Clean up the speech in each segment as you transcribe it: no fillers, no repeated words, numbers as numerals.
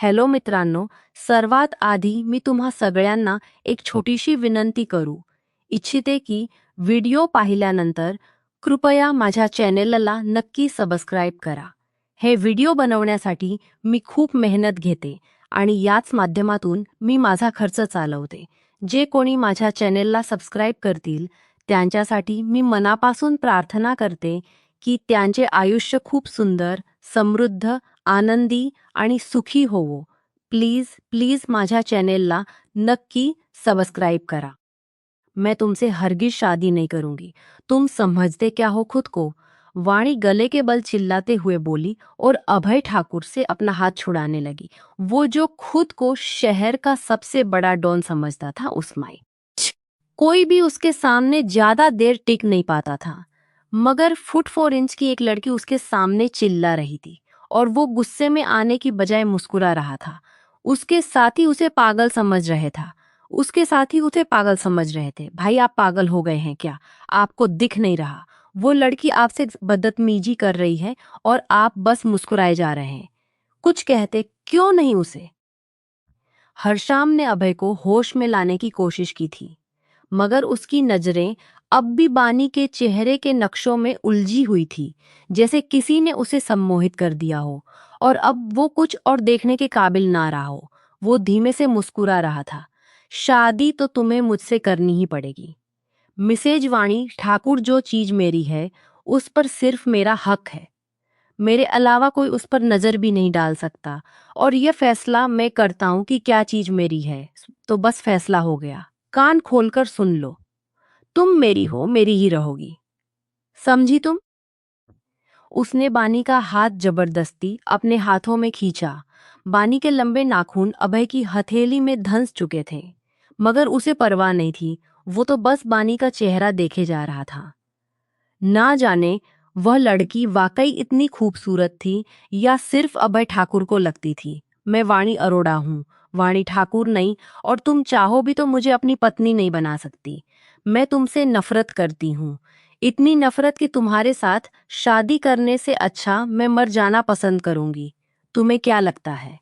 Hello मित्रांनो, सर्वात आधी मी तुम्हा सगळ्यांना एक छोटीशी विनंती करू इच्छिते की व्हिडिओ पाहिल्यानंतर कृपया माझ्या चॅनेलला नक्की सबस्क्राईब करा. हे व्हिडिओ बनवण्यासाठी मी खूप मेहनत घेते आणि याच माध्यमातून मी माझा खर्च चालवते. जे कोणी माझ्या चॅनेलला सबस्क्राईब करतील त्यांच्यासाठी मी मनापासून प्रार्थना करते की त्यांचे आयुष्य खूप सुंदर, समृद्ध, आनंदी आणि सुखी होवो. प्लीज प्लीज माझ्या चैनलला नक्की सब्सक्राइब करा. मैं तुमसे हरगिज शादी नहीं करूंगी. तुम समझते क्या हो खुद को? वाणी गले के बल चिल्लाते हुए बोली और अभय ठाकुर से अपना हाथ छुड़ाने लगी. वो जो खुद को शहर का सबसे बड़ा डॉन समझता था उस माई कोई भी उसके सामने ज्यादा देर टिक नहीं पाता था. मगर फुट 4 इंच की एक लड़की उसके सामने चिल्ला रही थी और वो गुस्से में आने की बजाय मुस्कुरा रहा था. उसके साथी उसे पागल समझ रहे था. उसके साथी उसे पागल समझ रहे थे. भाई आप पागल हो गए हैं क्या? आपको दिख नहीं रहा? वो लड़की आपसे बदतमीजी कर रही है और आप बस मुस्कुराए जा रहे हैं. कुछ कहते क्यों नहीं उसे? हरशाम ने अभय को होश में लाने की कोशिश की थी मगर उसकी नजरें अब भी बानी के चेहरे के नक्शों में उलझी हुई थी, जैसे किसी ने उसे सम्मोहित कर दिया हो और अब वो कुछ और देखने के काबिल ना रहा हो. वो धीमे से मुस्कुरा रहा था. शादी तो तुम्हें मुझसे करनी ही पड़ेगी मिसेज वाणी ठाकुर. जो चीज मेरी है उस पर सिर्फ मेरा हक है. मेरे अलावा कोई उस पर नजर भी नहीं डाल सकता और यह फैसला मैं करता हूं कि क्या चीज मेरी है. तो बस फैसला हो गया. कान खोलकर सुन लो. तुम मेरी हो, मेरी ही रहोगी. समझी तुम? उसने बानी का हाथ जबरदस्ती अपने हाथों में खींचा. बानी के लंबे नाखून अभय की हथेली में धंस चुके थे मगर उसे परवाह नहीं थी. वो तो बस बानी का चेहरा देखे जा रहा था. ना जाने वह लड़की वाकई इतनी खूबसूरत थी या सिर्फ अभय ठाकुर को लगती थी. मैं वाणी अरोड़ा हूँ, वाणी ठाकुर नहीं. और तुम चाहो भी तो मुझे अपनी पत्नी नहीं बना सकती. मैं तुमसे नफरत करती हूँ, इतनी नफरत कि तुम्हारे साथ शादी करने से अच्छा मैं मर जाना पसंद करूंगी. तुम्हें क्या लगता है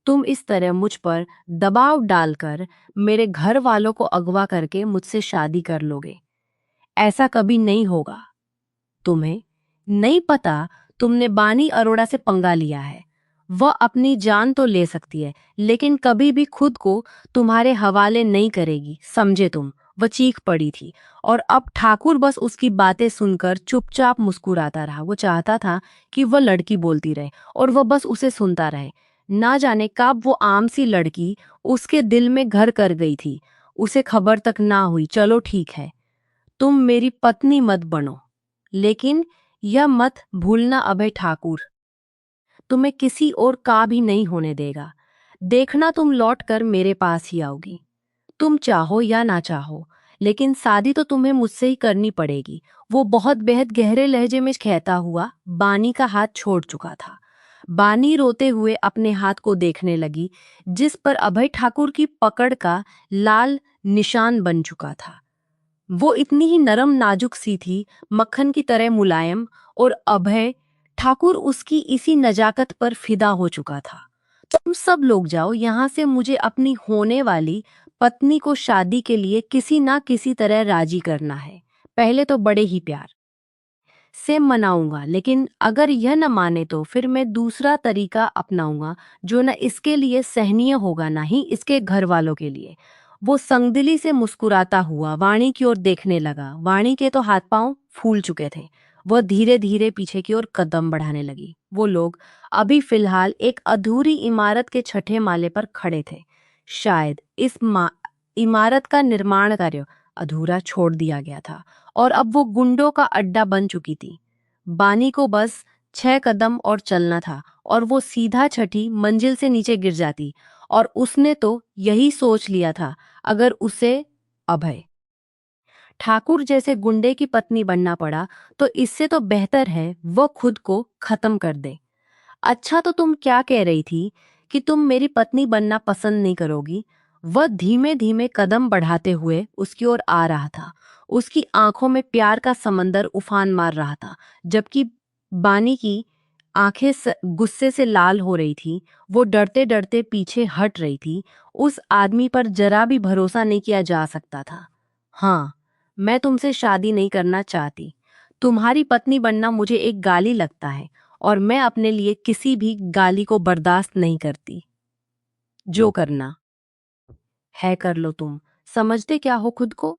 तुम इस तरह मुझ पर दबाव डालकर मेरे घर वालों को अगवा करके मुझसे शादी कर लोगे? ऐसा कभी नहीं होगा. तुम्हें नहीं पता तुमने बानी अरोड़ा से पंगा लिया है. वह अपनी जान तो ले सकती है लेकिन कभी भी खुद को तुम्हारे हवाले नहीं करेगी, समझे तुम? वह चीख पड़ी थी और अब ठाकुर बस उसकी बातें सुनकर चुपचाप मुस्कुराता रहा. वो चाहता था कि वह लड़की बोलती रहे और वह बस उसे सुनता रहे. ना जाने कब वो आम सी लड़की उसके दिल में घर कर गई थी. उसे खबर तक ना हुई. चलो ठीक है, तुम मेरी पत्नी मत बनो लेकिन यह मत भूलना अभय ठाकुर तुम्हें किसी और का भी नहीं होने देगा. देखना तुम लौट कर मेरे पास ही आओगी. तुम चाहो या ना चाहो लेकिन शादी तो तुम्हें मुझसे ही करनी पड़ेगी. वो बहुत बेहद गहरे लहजे में कहता हुआ बानी का हाथ छोड़ चुका था. बानी रोते हुए अपने हाथ को देखने लगी जिस पर अभय ठाकुर की पकड़ का लाल निशान बन चुका था. वो इतनी ही नरम नाजुक सी थी, मक्खन की तरह मुलायम. और अभय ठाकुर उसकी इसी नजाकत पर फिदा हो चुका था. तुम सब लोग जाओ यहाँ से. मुझे अपनी होने वाली पत्नी को शादी के लिए किसी ना किसी तरह राजी करना है. पहले तो बड़े ही प्यार से मनाऊंगा लेकिन अगर यह न माने तो फिर मैं दूसरा तरीका अपनाऊंगा जो न इसके लिए सहनीय होगा ना ही इसके घर वालों के लिए. वो संगदिली से मुस्कुराता हुआ वाणी की ओर देखने लगा. वाणी के तो हाथ पांव फूल चुके थे. वह धीरे धीरे पीछे की ओर कदम बढ़ाने लगी. वो लोग अभी फिलहाल एक अधूरी इमारत के छठे माले पर खड़े थे. शायद इस इमारत का निर्माण कार्य अधूरा छोड़ दिया गया था और अब वो गुंडों का अड्डा बन चुकी थी. बानी को बस 6 कदम और चलना था और वो सीधा छठी मंजिल से नीचे गिर जाती. और उसने तो यही सोच लिया था अगर उसे अभय ठाकुर जैसे गुंडे की पत्नी बनना पड़ा तो इससे तो बेहतर है वह खुद को खत्म कर दे. अच्छा तो तुम क्या कह रही थी कि तुम मेरी पत्नी बनना पसंद नहीं करोगी? वह धीमे धीमे कदम बढ़ाते हुए उसकी ओर आ रहा था. उसकी आंखों में प्यार का समंदर उफान मार रहा था जबकि बानी की आंखें गुस्से से लाल हो रही थी। वो डरते डरते पीछे हट रही थी। उस आदमी पर जरा भी भरोसा नहीं किया जा सकता था। हाँ, मैं तुमसे शादी नहीं करना चाहती। तुम्हारी पत्नी बनना मुझे एक गाली लगता है और मैं अपने लिए किसी भी गाली को बर्दाश्त नहीं करती। जो करना है कर लो तुम। समझते क्या हो खुद को?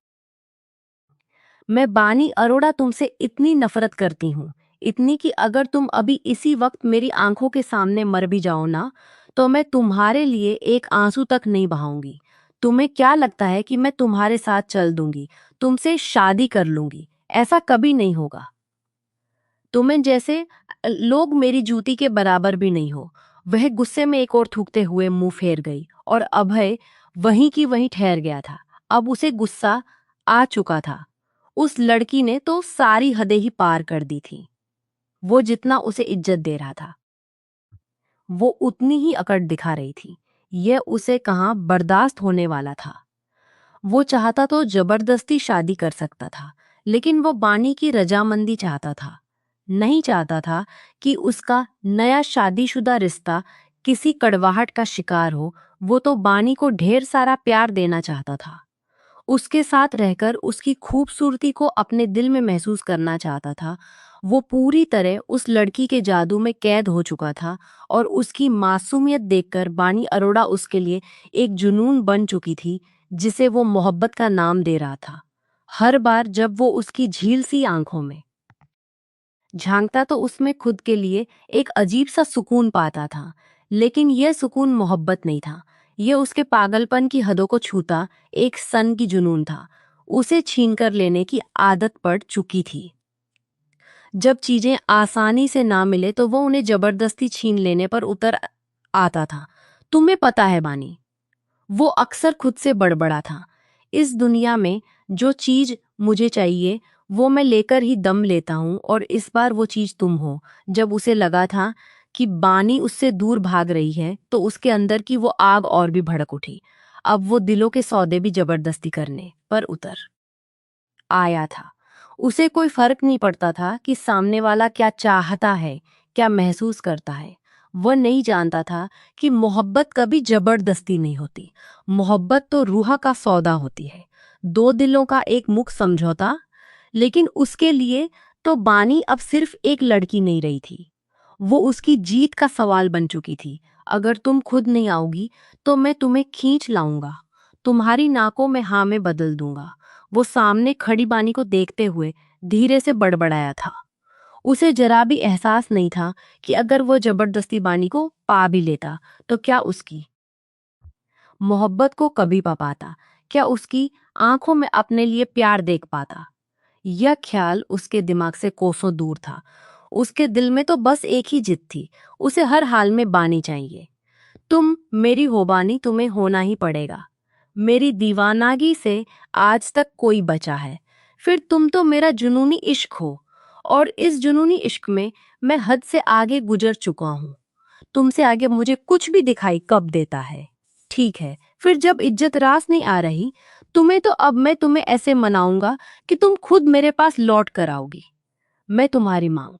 मैं बानी अरोड़ा तुमसे इतनी नफरत करती हूँ, इतनी कि अगर तुम अभी इसी वक्त मेरी आंखों के सामने मर भी जाओ ना, तो मैं तुम्हारे लिए एक आंसू तक नहीं बहाऊंगी। तुम्हें क्या लगता है कि मैं तुम्हारे साथ चल दूंगी, तुमसे शादी कर लूंगी? ऐसा कभी नहीं होगा। तुम्हें जैसे लोग मेरी जूती के बराबर भी नहीं हो। वह गुस्से में एक और थूकते हुए मुंह फेर गई और अभय वहीं की वहीं ठहर गया था। अब उसे गुस्सा आ चुका था। उस लड़की ने तो सारी हदें ही पार कर दी थी। वो जितना उसे इज्जत दे रहा था, वो उतनी ही अकड़ दिखा रही थी। यह उसे कहाँ बर्दाश्त होने वाला था। वो चाहता तो जबरदस्ती शादी कर सकता था, लेकिन वो बानी की रजामंदी चाहता था। नहीं चाहता था कि उसका नया शादीशुदा रिश्ता किसी कड़वाहट का शिकार हो। वो तो बानी को ढेर सारा प्यार देना चाहता था। उसके साथ रहकर उसकी खूबसूरती को अपने दिल में महसूस करना चाहता था। वो पूरी तरह उस लड़की के जादू में कैद हो चुका था और उसकी मासूमियत देखकर बानी अरोड़ा उसके लिए एक जुनून बन चुकी थी, जिसे वो मोहब्बत का नाम दे रहा था। हर बार जब वो उसकी झील सी आंखों में झांकता तो उसमें खुद के लिए एक अजीब सा सुकून पाता था। लेकिन यह सुकून मोहब्बत नहीं था। यह उसके पागलपन की हदों को छूता एक सन की जुनून था। उसे छीनकर लेने की आदत पड़ चुकी थी। जब चीजें आसानी से ना मिले तो वो उन्हें जबरदस्ती छीन लेने पर उतर आता था। तुम्हें पता है बानी, वो अक्सर खुद से बड़बड़ा था। इस दुनिया में जो चीज मुझे चाहिए वो मैं लेकर ही दम लेता हूँ, और इस बार वो चीज तुम हो। जब उसे लगा था कि बानी उससे दूर भाग रही है तो उसके अंदर की वो आग और भी भड़क उठी। अब वो दिलों के सौदे भी जबरदस्ती करने पर उतर आया था। उसे कोई फर्क नहीं पड़ता था कि सामने वाला क्या चाहता है, क्या महसूस करता है। वह नहीं जानता था कि मोहब्बत कभी जबरदस्ती नहीं होती। मोहब्बत तो रूह का सौदा होती है, दो दिलों का एक मुख समझौता। लेकिन उसके लिए तो बानी अब सिर्फ एक लड़की नहीं रही थी, वो उसकी जीत का सवाल बन चुकी थी। अगर तुम खुद नहीं आओगी तो मैं तुम्हें खींच लाऊंगा, तुम्हारी नाकों में हाँ में बदल दूंगा। वो सामने खड़ी बानी को देखते हुए धीरे से बड़बड़ाया था। उसे जरा भी एहसास नहीं था कि अगर वो जबरदस्ती बानी को पा भी लेता तो क्या उसकी मोहब्बत को कभी पा पाता, क्या उसकी आंखों में अपने लिए प्यार देख पाता। यह ख्याल उसके दिमाग से कोसों दूर था। उसके दिल में तो बस एक ही जिद थी, उसे हर हाल में बानी चाहिए। तुम मेरी हो बानी, तुम्हें होना ही पड़ेगा। मेरी दीवानागी से आज तक कोई बचा है, फिर तुम तो मेरा जुनूनी इश्क हो, और इस जुनूनी इश्क में मैं हद से आगे गुजर चुका हूँ। तुमसे आगे मुझे कुछ भी दिखाई कब देता है। ठीक है, फिर जब इज्जत रास नहीं आ रही तुम्हें, तो अब मैं तुम्हें ऐसे मनाऊंगा कि तुम खुद मेरे पास लौट कर आओगी। मैं तुम्हारी मांग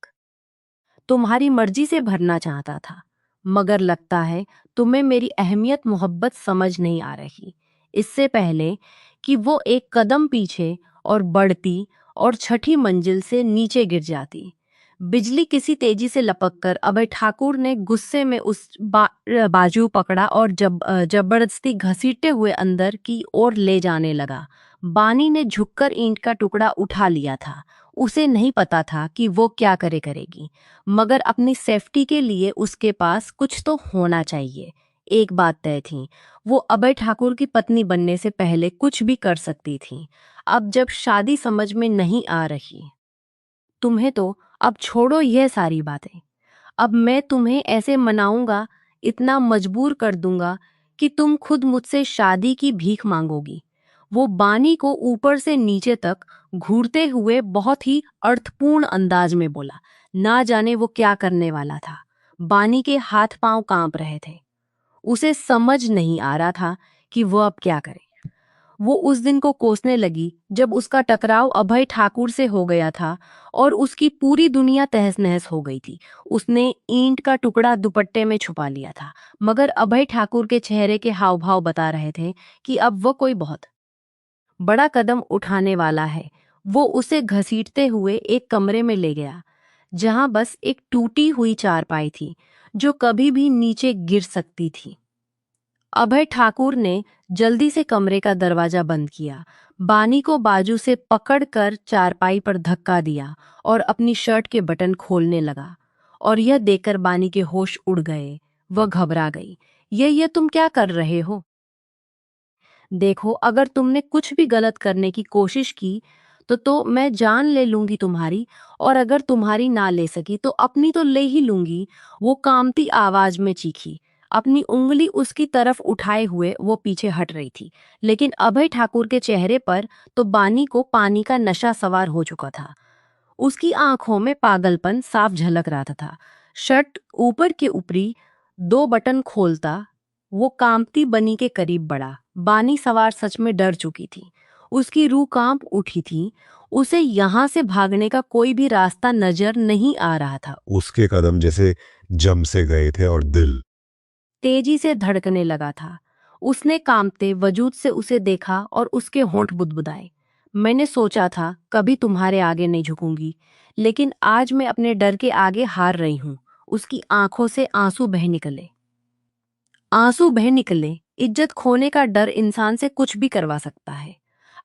तुम्हारी मर्जी से भरना चाहता था, मगर लगता है तुम्हें मेरी अहमियत मोहब्बत समझ नहीं आ रही। इससे पहले कि वो एक कदम पीछे और बढ़ती और छठी मंजिल से नीचे गिर जाती, बिजली किसी तेजी से लपककर अभय ठाकुर ने गुस्से में उस बाजू पकड़ा और जबरदस्ती घसीटते हुए अंदर की ओर ले जाने लगा। बानी ने झुककर ईंट का टुकड़ा उठा लिया था। उसे नहीं पता था कि वो क्या करेगी, मगर अपनी सेफ्टी के लिए उसके पास कुछ तो होना चाहिए। एक बात तय थी, वो अभय ठाकुर की पत्नी बनने से पहले कुछ भी कर सकती थी। अब जब शादी समझ में नहीं आ रही, तुम्हें तो अब छोड़ो यह सारी बातें। अब मैं तुम्हें ऐसे मनाऊंगा, इतना मजबूर कर दूंगा कि तुम खुद मुझसे शादी की भीख मांगोगी। वो बानी को ऊपर से नीचे तक घूरते हुए बहुत ही अर्थपूर्ण अंदाज में बोला। ना जाने वो क्या करने वाला था। बानी के हाथ पांव कांप रहे थे। उसे समझ नहीं आ रहा था कि वो अब क्या करे। वो उस दिन को कोसने लगी जब उसका टकराव अभय ठाकुर से हो गया था और उसकी पूरी दुनिया तहस नहस हो गई थी। उसने ईंट का टुकड़ा दुपट्टे में छुपा लिया था, मगर अभय ठाकुर के चेहरे के हाव भाव बता रहे थे कि अब वो कोई बहुत बड़ा कदम उठाने वाला है। वो उसे घसीटते हुए एक कमरे में ले गया, जहां बस एक टूटी हुई चारपाई थी जो कभी भी नीचे गिर सकती थी। अभय ठाकुर ने जल्दी से कमरे का दरवाजा बंद किया, बानी को बाजू से पकड़कर चारपाई पर धक्का दिया और अपनी शर्ट के बटन खोलने लगा। और यह देखकर बानी के होश उड़ गए। वह घबरा गई। ये तुम क्या कर रहे हो? देखो, अगर तुमने कुछ भी गलत करने की कोशिश की तो मैं जान ले लूंगी तुम्हारी, और अगर तुम्हारी ना ले सकी तो अपनी तो ले ही लूंगी। वो कांपती आवाज में चीखी। अपनी उंगली उसकी तरफ उठाए हुए वो पीछे हट रही थी, लेकिन अभय ठाकुर के चेहरे पर तो बानी को पानी का नशा सवार हो चुका था। उसकी आंखों में पागलपन साफ झलक रहा था। शर्ट ऊपर के ऊपरी दो बटन खोलता वो कांपती बनी के करीब बढ़ा। बानी सवार सच में डर चुकी थी। उसकी रूह कांप उठी थी। उसे यहाँ से भागने का कोई भी रास्ता नजर नहीं आ रहा था। उसके कदम जैसे जम से गए थे और दिल तेजी से धड़कने लगा था। उसने कांपते वजूद से उसे देखा और उसके होंठ बुदबुदाए। मैंने सोचा था कभी तुम्हारे आगे नहीं झुकूंगी, लेकिन आज मैं अपने डर के आगे हार रही हूँ। उसकी आंखों से आंसू बह निकले। इज्जत खोने का डर इंसान से कुछ भी करवा सकता है।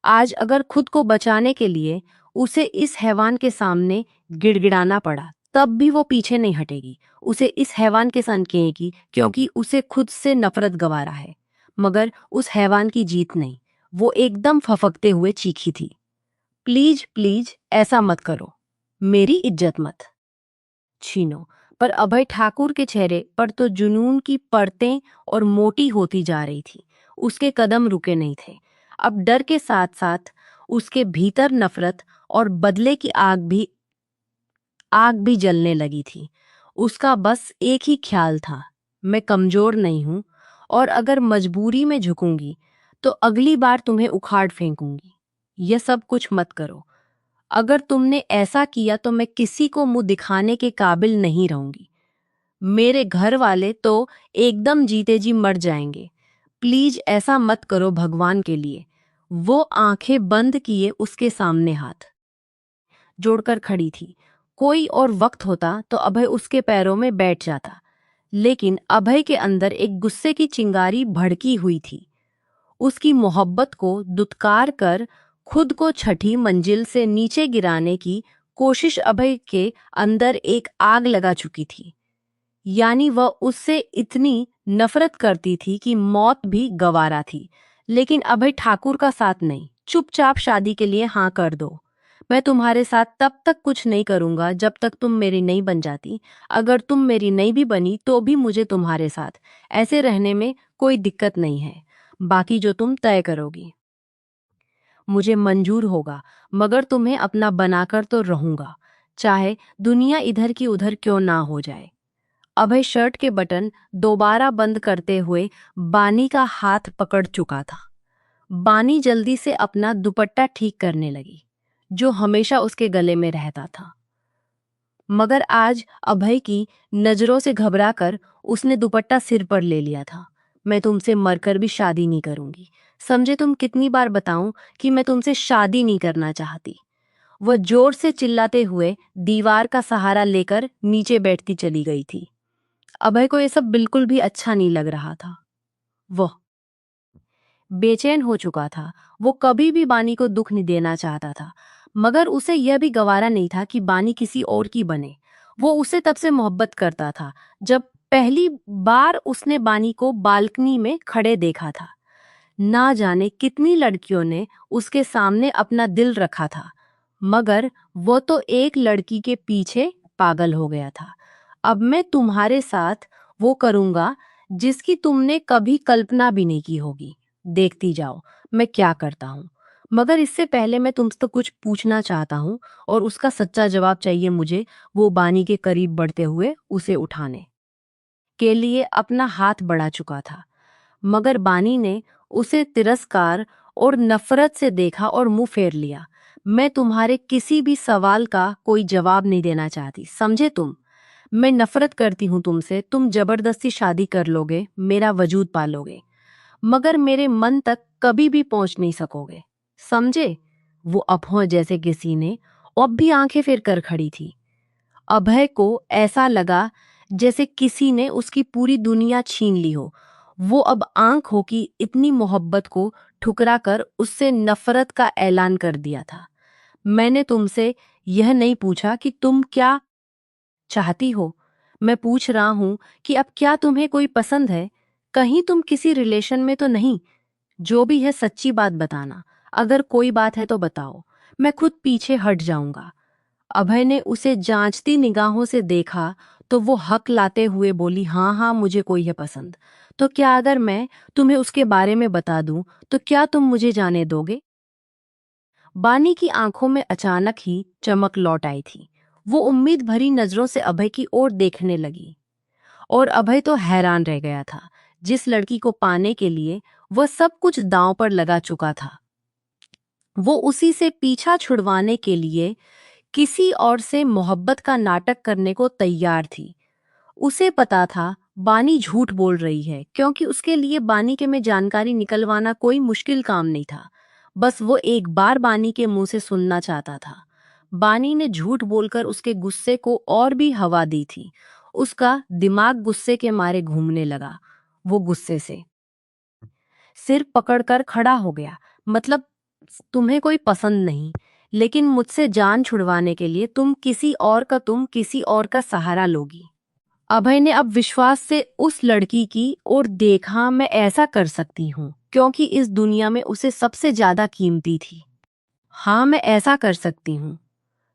आज अगर खुद को बचाने के लिए उसे इस हैवान के सामने गिड़गिड़ाना पड़ा, तब भी वो पीछे नहीं हटेगी। उसे इस हैवान के संग कहेगी, क्योंकि उसे खुद से नफरत गवारा है। मगर उस हैवान की जीत नहीं। वो एकदम फफकते हुए चीखी थी, प्लीज प्लीज ऐसा मत करो, मेरी इज्जत मत छीनो। पर अभय ठाकुर के चेहरे पर तो जुनून की परतें और मोटी होती जा रही थी। उसके कदम रुके नहीं थे। अब डर के साथ साथ उसके भीतर नफरत और बदले की आग भी जलने लगी थी। उसका बस एक ही ख्याल था, मैं कमजोर नहीं हूं, और अगर मजबूरी में झुकूंगी तो अगली बार तुम्हें उखाड़ फेंकूंगी। यह सब कुछ मत करो। अगर तुमने ऐसा किया तो मैं किसी को मुंह दिखाने के काबिल नहीं रहूंगी। मेरे घर वाले तो एकदम जीते जी मर जाएंगे। प्लीज ऐसा मत करो भगवान के लिए। वो आंखें बंद किए उसके सामने हाथ जोड़कर खड़ी थी। कोई और वक्त होता तो अभय उसके पैरों में बैठ जाता, लेकिन अभय के अंदर एक गुस्से की चिंगारी भड़की हुई थी। उसकी मोहब्बत को दुत्कार कर खुद को छठी मंजिल से नीचे गिराने की कोशिश अभय के अंदर एक आग लगा चुकी थी। यानी वह उससे इतनी नफरत करती थी कि मौत भी गवारा थी। लेकिन अभय ठाकुर का साथ नहीं। चुपचाप शादी के लिए हाँ कर दो। मैं तुम्हारे साथ तब तक कुछ नहीं करूंगा जब तक तुम मेरी नहीं बन जाती। अगर तुम मेरी नहीं भी बनी तो भी मुझे तुम्हारे साथ ऐसे रहने में कोई दिक्कत नहीं है। बाकी जो तुम तय करोगी मुझे मंजूर होगा, मगर तुम्हें अपना बनाकर तो रहूंगा, चाहे दुनिया इधर की उधर क्यों ना हो जाए। अभय शर्ट के बटन दोबारा बंद करते हुए बानी का हाथ पकड़ चुका था। बानी जल्दी से अपना दुपट्टा ठीक करने लगी, जो हमेशा उसके गले में रहता था। मगर आज अभय की नजरों से घबराकर उसने दुपट्टा सिर पर ले लिया था। मैं तुमसे मरकर भी शादी नहीं करूंगी। समझे? तुम कितनी बार बताऊं कि मैं तुमसे शादी नहीं करना चाहती। वह जोर से चिल्लाते हुए दीवार का सहारा लेकर नीचे बैठती चली गई थी। अभय को यह सब बिल्कुल भी अच्छा नहीं लग रहा था। वह बेचैन हो चुका था। वो कभी भी बानी को दुख नहीं देना चाहता था, मगर उसे यह भी गवारा नहीं था कि बानी किसी और की बने। वो उसे तब से मोहब्बत करता था जब पहली बार उसने बानी को बालकनी में खड़े देखा था। ना जाने कितनी लड़कियों ने उसके सामने अपना दिल रखा था, मगर वो तो एक लड़की के पीछे पागल हो गया था। अब मैं तुम्हारे साथ वो करूंगा जिसकी तुमने कभी कल्पना भी नहीं की होगी। देखती जाओ मैं क्या करता हूँ। मगर इससे पहले मैं तुमसे कुछ पूछना चाहता हूँ, और उसका सच्चा जवाब चाहिए मुझे। वो बानी के करीब बढ़ते हुए उसे उठाने के लिए अपना हाथ बढ़ा चुका था, मगर बानी ने उसे तिरस्कार और नफरत से देखा और मुंह फेर लिया। मैं तुम्हारे किसी भी सवाल का कोई जवाब नहीं देना चाहती, समझे तुम? मैं नफरत करती हूं तुमसे। तुम जबरदस्ती शादी कर लोगे, मेरा वजूद पालोगे, मगर मेरे मन तक कभी भी पहुंच नहीं सकोगे, समझे? वो अभय जैसे किसी ने अब भी आंखें फेर कर खड़ी थी। अभय को ऐसा लगा जैसे किसी ने उसकी पूरी दुनिया छीन ली हो। वो अब आंखों की इतनी मोहब्बत को ठुकरा कर उससे नफरत का ऐलान कर दिया था। मैंने तुमसे यह नहीं पूछा कि तुम क्या चाहती हो। मैं पूछ रहा हूं कि अब क्या तुम्हें कोई पसंद है? कहीं तुम किसी रिलेशन में तो नहीं? जो भी है सच्ची बात बताना। अगर कोई बात है तो बताओ, मैं खुद पीछे हट जाऊंगा। अभय ने उसे जांचती निगाहों से देखा तो वो हक लाते हुए बोली, हाँ हाँ, मुझे कोई है पसंद। तो क्या अगर मैं तुम्हें उसके बारे में बता दूं तो क्या तुम मुझे जाने दोगे? बानी की आंखों में अचानक ही चमक लौट आई थी। वो उम्मीद भरी नजरों से अभय की ओर देखने लगी और अभय तो हैरान रह गया था। जिस लड़की को पाने के लिए वह सब कुछ दांव पर लगा चुका था, वो उसी से पीछा छुड़वाने के लिए किसी और से मोहब्बत का नाटक करने को तैयार थी। उसे पता था बानी झूठ बोल रही है, क्योंकि उसके लिए बानी के में जानकारी निकलवाना कोई मुश्किल काम नहीं था। बस वो एक बार बानी के मुंह से सुनना चाहता था। बानी ने झूठ बोलकर उसके गुस्से को और भी हवा दी थी। उसका दिमाग गुस्से के मारे घूमने लगा। वो गुस्से से सिर पकड़कर खड़ा हो गया। मतलब, तुम्हें कोई पसंद नहीं, लेकिन मुझसे जान छुड़वाने के लिए तुम किसी और का सहारा लोगी। अभय ने अब विश्वास से उस लड़की की ओर देखा। मैं ऐसा कर सकती हूँ क्योंकि इस दुनिया में उसे सबसे ज्यादा कीमती थी। हाँ, मैं ऐसा कर सकती हूँ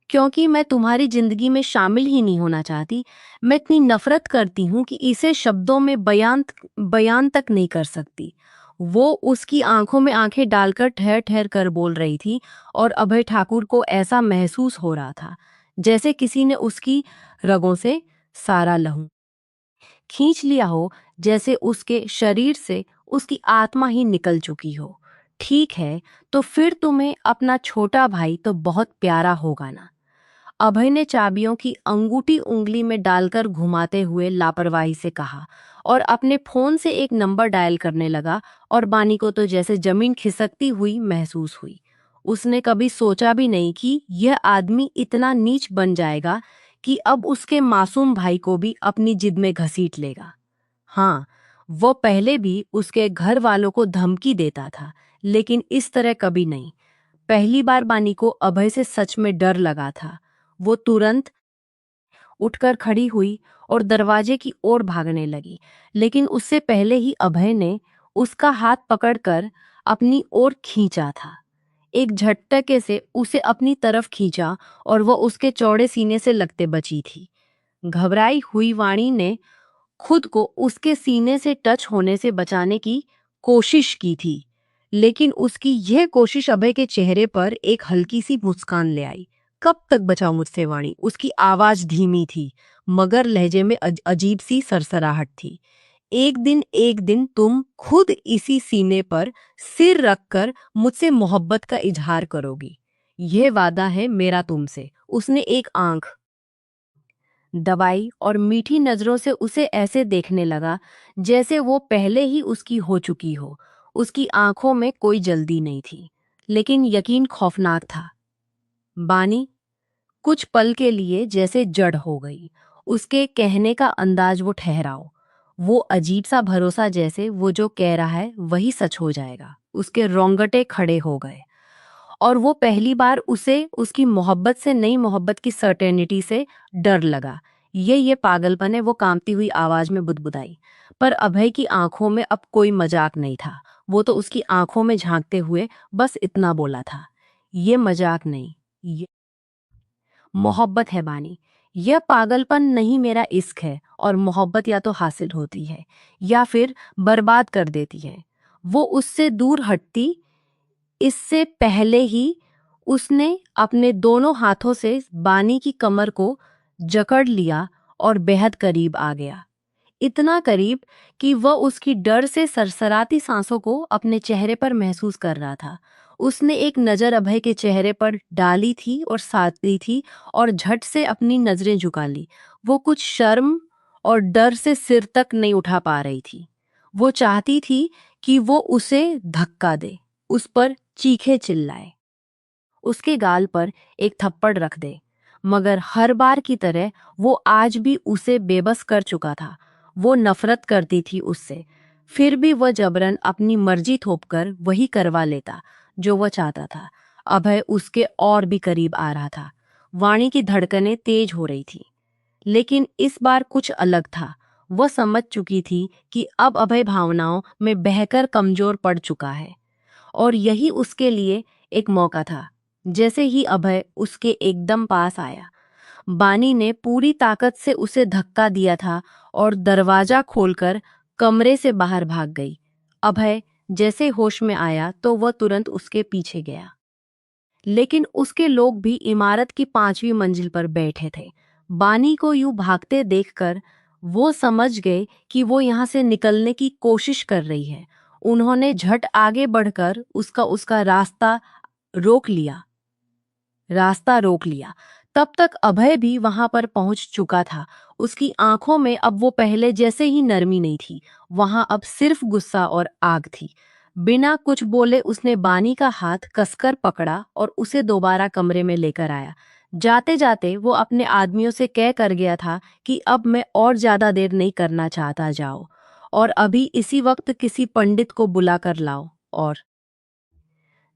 क्योंकि मैं तुम्हारी जिंदगी में शामिल ही नहीं होना चाहती। मैं इतनी नफरत करती हूँ कि इसे शब्दों में बयान तक नहीं कर सकती। वो उसकी आंखों में आंखें डालकर ठहर ठहर कर बोल रही थी और अभय ठाकुर को ऐसा महसूस हो रहा था जैसे किसी ने उसकी रगों से सारा लहू खींच लिया हो, जैसे उसके शरीर से उसकी आत्मा ही निकल चुकी हो। ठीक है, तो फिर तुम्हें अपना छोटा भाई तो बहुत प्यारा होगा ना? अभय ने चाबियों की अंगूठी उंगली में डालकर घुमाते हुए लापरवाही से कहा और अपने फोन से एक नंबर डायल करने लगा। और बानी को तो जैसे जमीन खिसकती हुई महसूस हुई। उसने कभी सोचा भी नहीं कि यह आदमी इतना नीच बन जाएगा कि अब उसके मासूम भाई को भी अपनी जिद में घसीट लेगा। हाँ, वो पहले भी उसके घर वालों को धमकी देता था, लेकिन इस तरह कभी नहीं। पहली बार बानी को अभय से सच में डर लगा था। वो तुरंत उठकर खड़ी हुई और दरवाजे की ओर भागने लगी, लेकिन उससे पहले ही अभय ने उसका हाथ पकड़कर अपनी ओर खींचा था। एक झटके से उसे अपनी तरफ खींचा और वो उसके चौड़े सीने से लगते बची थी। घबराई हुई वाणी ने खुद को उसके सीने से टच होने से बचाने की कोशिश की थी, लेकिन उसकी यह कोशिश अभय के चेहरे पर एक हल्की सी मुस्कान ले आई। कब तक बचाओ मुझसे वाणी? उसकी आवाज धीमी थी, मगर लहजे में अजीब सी सरसराहट थी। एक दिन तुम खुद इसी सीने पर सिर रखकर मुझसे मोहब्बत का इजहार करोगी। यह वादा है मेरा तुमसे। उसने एक आंख दबाई और मीठी नजरों से उसे ऐसे देखने लगा जैसे वो पहले ही उसकी हो चुकी हो। उसकी आंखों में कोई जल्दी नहीं थी, लेकिन यकीन खौफनाक था। बानी कुछ पल के लिए जैसे जड़ हो गई। उसके कहने का अंदाज, वो ठहराओ, वो अजीब सा भरोसा, जैसे वो जो कह रहा है वही सच हो जाएगा। उसके रोंगटे खड़े हो गए और वो पहली बार उसे उसकी मोहब्बत से नई मोहब्बत की सर्टेनिटी से डर लगा। ये पागलपन है, वो कांपती हुई आवाज में बुदबुदाई। पर अभय की आंखों में अब कोई मजाक नहीं था। वो तो उसकी आंखों में झांकते हुए बस इतना बोला था, ये मजाक नहीं, ये मोहब्बत है बानी। यह पागलपन नहीं, मेरा इश्क है। और मोहब्बत या तो हासिल होती है या फिर बर्बाद कर देती है। वो उससे दूर हटती इससे पहले ही उसने अपने दोनों हाथों से बानी की कमर को जकड़ लिया और बेहद करीब आ गया। इतना करीब कि वह उसकी डर से सरसराती सांसों को अपने चेहरे पर महसूस कर रहा था। उसने एक नज़र अभय के चेहरे पर डाली थी और साथ दी थी और झट से अपनी नज़रें झुका ली। वो कुछ शर्म और डर से सिर तक नहीं उठा पा रही थी। वो चाहती थी कि वो उसे धक्का दे, उस पर चीखे चिल्लाए, उसके गाल पर एक थप्पड़ रख दे, मगर हर बार की तरह वो आज भी उसे बेबस कर चुका था। वो नफरत करती थी उससे, फिर भी वह जबरन अपनी मर्जी थोपकर वही करवा लेता जो वह चाहता था। अभय उसके और भी करीब आ रहा था। वाणी की धड़कनें तेज हो रही थी, लेकिन इस बार कुछ अलग था। वह समझ चुकी थी कि अब अभय भावनाओं में बहकर कमजोर पड़ चुका है और यही उसके लिए एक मौका था। जैसे ही अभय उसके एकदम पास आया, बानी ने पूरी ताकत से उसे धक्का दिया था और दरवाजा खोलकर कमरे से बाहर भाग गई। अभय जैसे होश में आया तो वह तुरंत उसके पीछे गया, लेकिन उसके लोग भी इमारत की 5वीं मंजिल पर बैठे थे। बानी को यूं भागते देखकर वो समझ गए कि वो यहाँ से निकलने की कोशिश कर रही है। उन्होंने झट आगे बढ़कर उसका उसका रास्ता रोक लिया। तब तक अभय भी वहां पर पहुंच चुका था। उसकी आंखों में अब वो पहले जैसे ही नरमी नहीं थी, वहां अब सिर्फ गुस्सा और आग थी। बिना कुछ बोले उसने बानी का हाथ कसकर पकड़ा और उसे दोबारा कमरे में लेकर आया। जाते जाते वो अपने आदमियों से कह कर गया था कि अब मैं और ज्यादा देर नहीं करना चाहता, जाओ और अभी इसी वक्त किसी पंडित को बुला कर लाओ और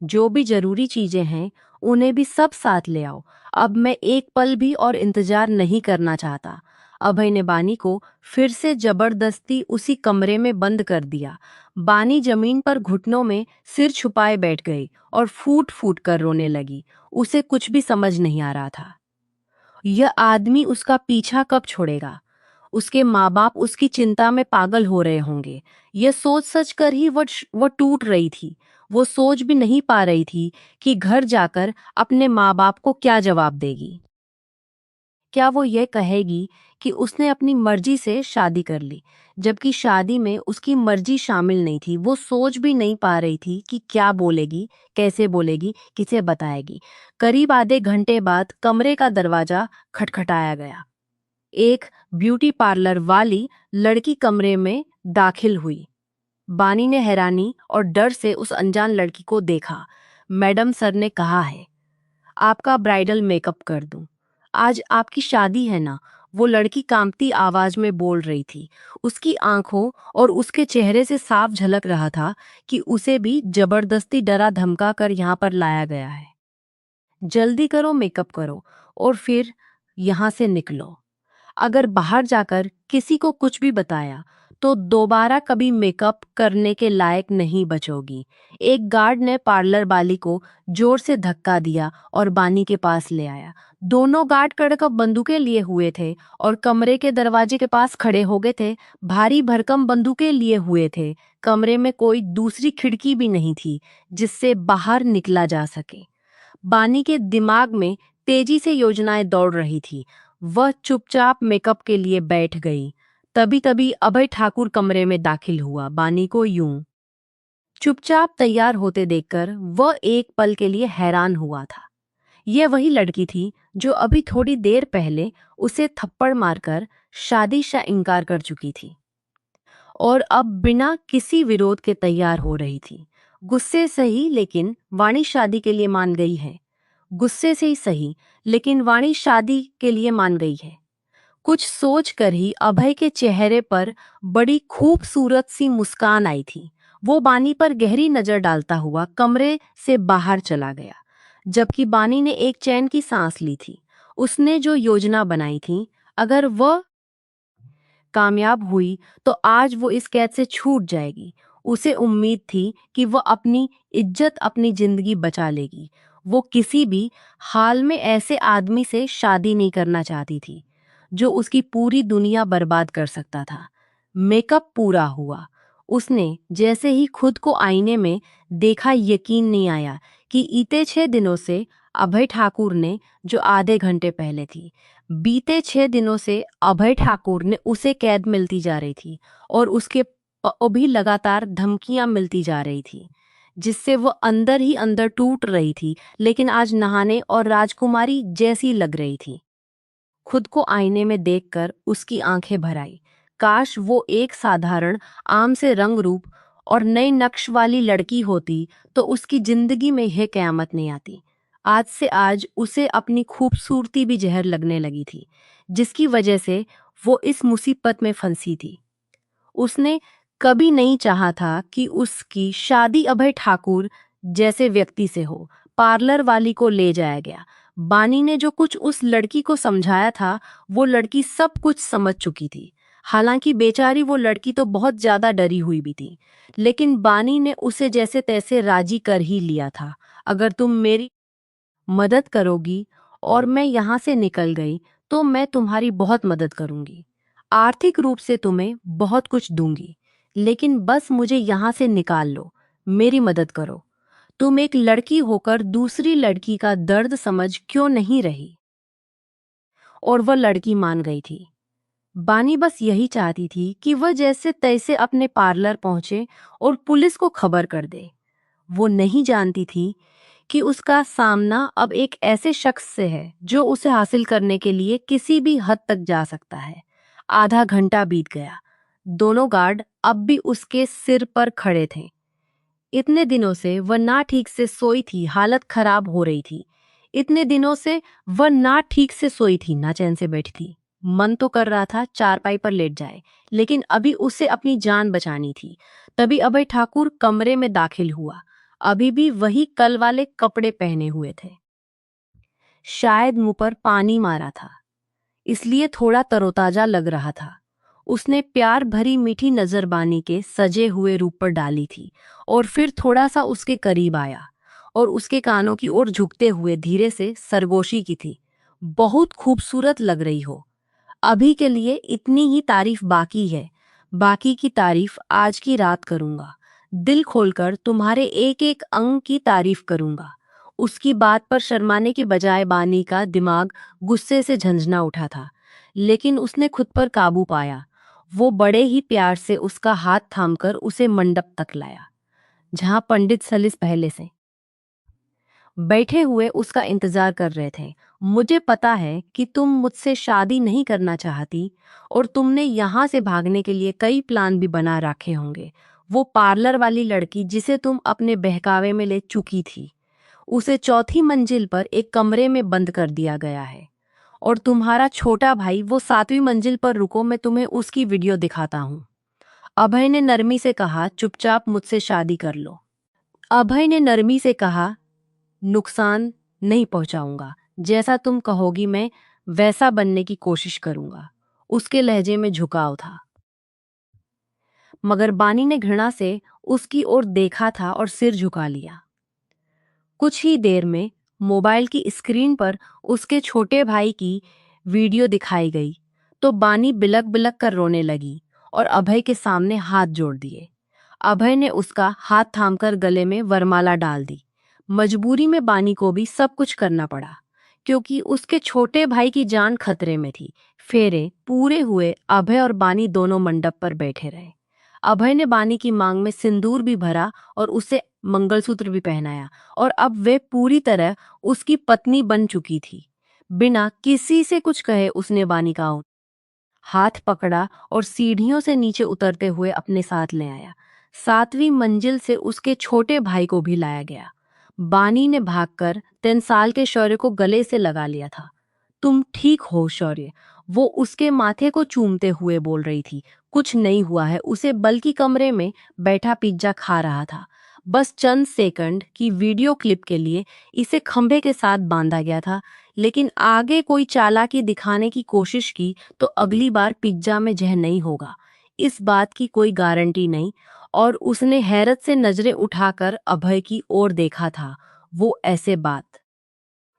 जो भी जरूरी चीजें हैं उन्हें भी सब साथ ले आओ। अब मैं एक पल भी और इंतजार नहीं करना चाहता। अभय ने बानी को फिर से जबरदस्ती उसी कमरे में बंद कर दिया। बानी जमीन पर घुटनों में सिर छुपाए बैठ गई और फूट फूट कर रोने लगी। उसे कुछ भी समझ नहीं आ रहा था। यह आदमी उसका पीछा कब छोड़ेगा? उसके माँ बाप उसकी चिंता में पागल हो रहे होंगे। यह सोच सच कर ही वह टूट रही थी। वो सोच भी नहीं पा रही थी कि घर जाकर अपने माँ बाप को क्या जवाब देगी। क्या वो ये कहेगी कि उसने अपनी मर्जी से शादी कर ली, जबकि शादी में उसकी मर्जी शामिल नहीं थी। वो सोच भी नहीं पा रही थी कि क्या बोलेगी, कैसे बोलेगी, किसे बताएगी। करीब आधे घंटे बाद कमरे का दरवाजा खटखटाया गया। एक ब्यूटी पार्लर वाली लड़की कमरे में दाखिल हुई। बानी ने हैरानी और डर से उस अनजान लड़की को देखा। मैडम, सर ने कहा है आपका ब्राइडल मेकअप कर दूं। आज आपकी शादी है ना? वो लड़की कांपती आवाज में बोल रही थी। उसकी आंखों और उसके चेहरे से साफ झलक रहा था कि उसे भी जबरदस्ती डरा धमका कर यहाँ पर लाया गया है। जल्दी करो, मेकअप करो और फिर यहाँ से निकलो। अगर बाहर जाकर किसी को कुछ भी बताया तो दोबारा कभी मेकअप करने के लायक नहीं बचोगी। एक गार्ड ने पार्लर वाली को जोर से धक्का दिया और बानी के पास ले आया। दोनों गार्ड कड़क बंदूकें लिए हुए थे और कमरे के दरवाजे के पास खड़े हो गए थे। भारी भरकम बंदूकें लिए हुए थे। कमरे में कोई दूसरी खिड़की भी नहीं थी जिससे बाहर निकला जा सके। बानी के दिमाग में तेजी से योजनाएं दौड़ रही थी। वह चुपचाप मेकअप के लिए बैठ गई। तभी तभी अभय ठाकुर कमरे में दाखिल हुआ। बानी को यूं चुपचाप तैयार होते देखकर वह एक पल के लिए हैरान हुआ था। यह वही लड़की थी जो अभी थोड़ी देर पहले उसे थप्पड़ मारकर शादी से इनकार कर चुकी थी और अब बिना किसी विरोध के तैयार हो रही थी। गुस्से से ही, लेकिन वाणी शादी के लिए मान गई है। गुस्से से ही सही, लेकिन वाणी शादी के लिए मान गई है। कुछ सोच कर ही अभय के चेहरे पर बड़ी खूबसूरत सी मुस्कान आई थी। वो बानी पर गहरी नजर डालता हुआ कमरे से बाहर चला गया, जबकि बानी ने एक चैन की सांस ली थी। उसने जो योजना बनाई थी, अगर वह कामयाब हुई तो आज वो इस कैद से छूट जाएगी। उसे उम्मीद थी कि वह अपनी इज्जत, अपनी जिंदगी बचा लेगी। वो किसी भी हाल में ऐसे आदमी से शादी नहीं करना चाहती थी जो उसकी पूरी दुनिया बर्बाद कर सकता था। मेकअप पूरा हुआ। उसने जैसे ही खुद को आईने में देखा, यकीन नहीं आया कि इतने 6 दिनों से अभय ठाकुर ने जो आधे घंटे पहले थी बीते 6 दिनों से अभय ठाकुर ने उसे कैद मिलती जा रही थी और उसके भी लगातार धमकियां मिलती जा रही थी, जिससे वो अंदर ही अंदर टूट रही थी, लेकिन आज नहाने और राजकुमारी जैसी लग रही थी। खुद को आईने में देखकर उसकी आंखें भर आई। काश वो एक साधारण आम से रंग रूप और नए नक्श वाली लड़की होती तो उसकी जिंदगी में यह कयामत नहीं आती। आज से आज उसे अपनी खूबसूरती भी जहर लगने लगी थी, जिसकी वजह से वो इस मुसीबत में फंसी थी। उसने कभी नहीं चाहा था कि उसकी शादी अभय ठाकुर जैसे व्यक्ति से हो। पार्लर वाली को ले जाया गया। बानी ने जो कुछ उस लड़की को समझाया था, वो लड़की सब कुछ समझ चुकी थी। हालांकि बेचारी वो लड़की तो बहुत ज्यादा डरी हुई भी थी, लेकिन बानी ने उसे जैसे तैसे राजी कर ही लिया था। अगर तुम मेरी मदद करोगी और मैं यहाँ से निकल गई तो मैं तुम्हारी बहुत मदद करूंगी। आर्थिक रूप से तुम्हें बहुत कुछ दूंगी, लेकिन बस मुझे यहाँ से निकाल लो। मेरी मदद करो। तुम एक लड़की होकर दूसरी लड़की का दर्द समझ क्यों नहीं रही? और वह लड़की मान गई थी। बानी बस यही चाहती थी कि वह जैसे तैसे अपने पार्लर पहुंचे और पुलिस को खबर कर दे। वो नहीं जानती थी कि उसका सामना अब एक ऐसे शख्स से है जो उसे हासिल करने के लिए किसी भी हद तक जा सकता है। आधा घंटा बीत गया। दोनों गार्ड अब भी उसके सिर पर खड़े थे। इतने दिनों से वह ना ठीक से सोई थी, हालत खराब हो रही थी। इतने दिनों से वह ना ठीक से सोई थी, ना चैन से बैठी थी। मन तो कर रहा था चारपाई पर लेट जाए, लेकिन अभी उसे अपनी जान बचानी थी। तभी अभय ठाकुर कमरे में दाखिल हुआ। अभी भी वही कल वाले कपड़े पहने हुए थे। शायद मुंह पर पानी मारा था, इसलिए थोड़ा तरोताजा लग रहा था। उसने प्यार भरी मीठी नजर बानी के सजे हुए रूप पर डाली थी और फिर थोड़ा सा उसके करीब आया और उसके कानों की ओर झुकते हुए धीरे से सरगोशी की थी। बहुत खूबसूरत लग रही हो। अभी के लिए इतनी ही तारीफ बाकी है। बाकी की तारीफ आज की रात करूंगा। दिल खोलकर तुम्हारे एक एक अंग की तारीफ करूंगा। उसकी बात पर शर्माने की बजाय बानी का दिमाग गुस्से से झंझना उठा था, लेकिन उसने खुद पर काबू पाया। वो बड़े ही प्यार से उसका हाथ थामकर उसे मंडप तक लाया, जहां पंडित सलिस पहले से बैठे हुए उसका इंतजार कर रहे थे। मुझे पता है कि तुम मुझसे शादी नहीं करना चाहती और तुमने यहाँ से भागने के लिए कई प्लान भी बना रखे होंगे। वो पार्लर वाली लड़की जिसे तुम अपने बहकावे में ले चुकी थी, उसे चौथी मंजिल पर एक कमरे में बंद कर दिया गया है। और तुम्हारा छोटा भाई वो 7वीं मंजिल पर, रुको मैं तुम्हें उसकी वीडियो दिखाता हूँ। अभय ने नरमी से कहा, चुपचाप मुझसे शादी कर लो। अभय ने नरमी से कहा, नुकसान नहीं पहुंचाऊंगा। जैसा तुम कहोगी मैं वैसा बनने की कोशिश करूंगा। उसके लहजे में झुकाव था, मगर बानी ने घृणा से उसकी ओर देखा था और सिर झुका लिया। कुछ ही देर में मोबाइल की स्क्रीन पर उसके छोटे भाई की वीडियो दिखाई गई तो बानी बिलक बिलक कर रोने लगी और अभय के सामने हाथ जोड़ दिए। अभय ने उसका हाथ थामकर गले में वरमाला डाल दी। मजबूरी में बानी को भी सब कुछ करना पड़ा, क्योंकि उसके छोटे भाई की जान खतरे में थी। फेरे पूरे हुए। अभय और बानी दोनों मंडप पर बैठे रहे। अभय ने बानी की मांग में सिंदूर भी भरा और उसे मंगलसूत्र भी पहनाया, और अब वे पूरी तरह उसकी पत्नी बन चुकी थी। बिना किसी से कुछ कहे उसने बानी का हाथ पकड़ा और सीढ़ियों से नीचे उतरते हुए अपने साथ ले आया। 7वीं मंजिल से उसके छोटे भाई को भी लाया गया। बानी ने भागकर 3 साल के शौर्य को गले से लगा लिया था। तुम ठीक हो शौर्य? वो उसके माथे को चूमते हुए बोल रही थी। कुछ नहीं हुआ है उसे, बल्कि कमरे में बैठा पिज्जा खा रहा था। बस चंद सेकंड की वीडियो क्लिप के लिए इसे खंभे के साथ बांधा गया था, लेकिन आगे कोई चालाकी दिखाने की कोशिश की तो अगली बार पिज्जा में जहर नहीं होगा, इस बात की कोई गारंटी नहीं। और उसने हैरत से नजरें उठाकर अभय की ओर देखा था। वो ऐसे बात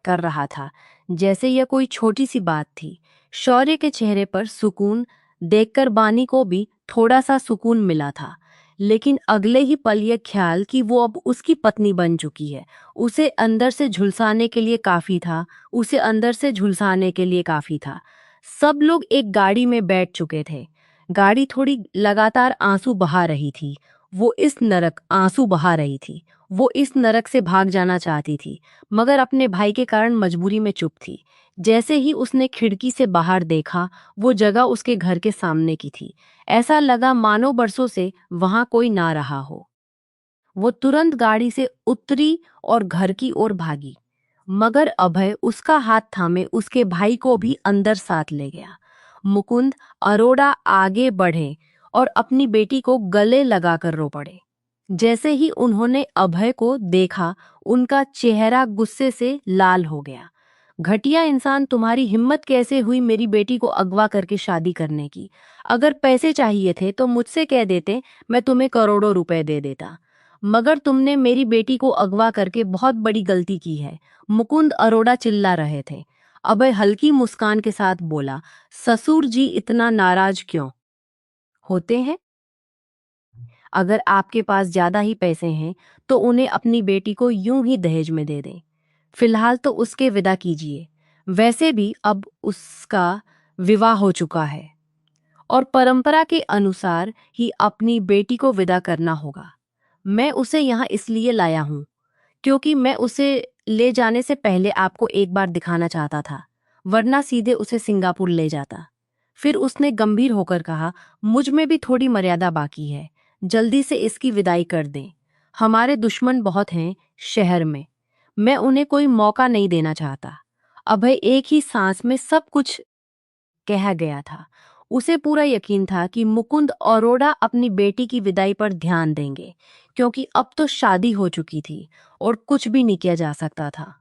कर रहा था जैसे यह कोई छोटी सी बात थी। शौर्य के चेहरे पर सुकून देखकर बानी को भी थोड़ा सा सुकून मिला था, लेकिन अगले ही पल ये ख्याल कि वो अब उसकी पत्नी बन चुकी है, उसे अंदर से झुलसाने के लिए काफी था। उसे अंदर से झुलसाने के लिए काफी था। सब लोग एक गाड़ी में बैठ चुके थे। गाड़ी थोड़ी लगातार आंसू बहा रही थी। आंसू बहा रही थी। वो इस नरक से भाग जाना चाहती थी, मगर अपने भाई के कारण मजबूरी में चुप थी। जैसे ही उसने खिड़की से बाहर देखा, वो जगह उसके घर के सामने की थी। ऐसा लगा मानो बरसों से वहां कोई ना रहा हो। वो तुरंत गाड़ी से उतरी और घर की ओर भागी, मगर अभय उसका हाथ थामे उसके भाई को भी अंदर साथ ले गया। मुकुंद अरोड़ा आगे बढ़े और अपनी बेटी को गले लगाकर रो पड़े। जैसे ही उन्होंने अभय को देखा, उनका चेहरा गुस्से से लाल हो गया। घटिया इंसान, तुम्हारी हिम्मत कैसे हुई मेरी बेटी को अगवा करके शादी करने की? अगर पैसे चाहिए थे तो मुझसे कह देते, मैं तुम्हें करोड़ों रुपए दे देता। मगर तुमने मेरी बेटी को अगवा करके बहुत बड़ी गलती की है। मुकुंद अरोड़ा चिल्ला रहे थे। अभय हल्की मुस्कान के साथ बोला, ससुर जी इतना नाराज क्यों होते हैं? अगर आपके पास ज्यादा ही पैसे हैं तो उन्हें अपनी बेटी को यूं ही दहेज में दे दें। फिलहाल तो उसके विदा कीजिए। वैसे भी अब उसका विवाह हो चुका है और परंपरा के अनुसार ही अपनी बेटी को विदा करना होगा। मैं उसे यहाँ इसलिए लाया हूँ क्योंकि मैं उसे ले जाने से पहले आपको एक बार दिखाना चाहता था, वरना सीधे उसे सिंगापुर ले जाता। फिर उसने गंभीर होकर कहा, मुझ में भी थोड़ी मर्यादा बाकी है। जल्दी से इसकी विदाई कर दें। हमारे दुश्मन बहुत हैं शहर में। मैं उन्हें कोई मौका नहीं देना चाहता। अभय एक ही सांस में सब कुछ कह गया था। उसे पूरा यकीन था कि मुकुंद अरोड़ा अपनी बेटी की विदाई पर ध्यान देंगे, क्योंकि अब तो शादी हो चुकी थी और कुछ भी नहीं किया जा सकता था।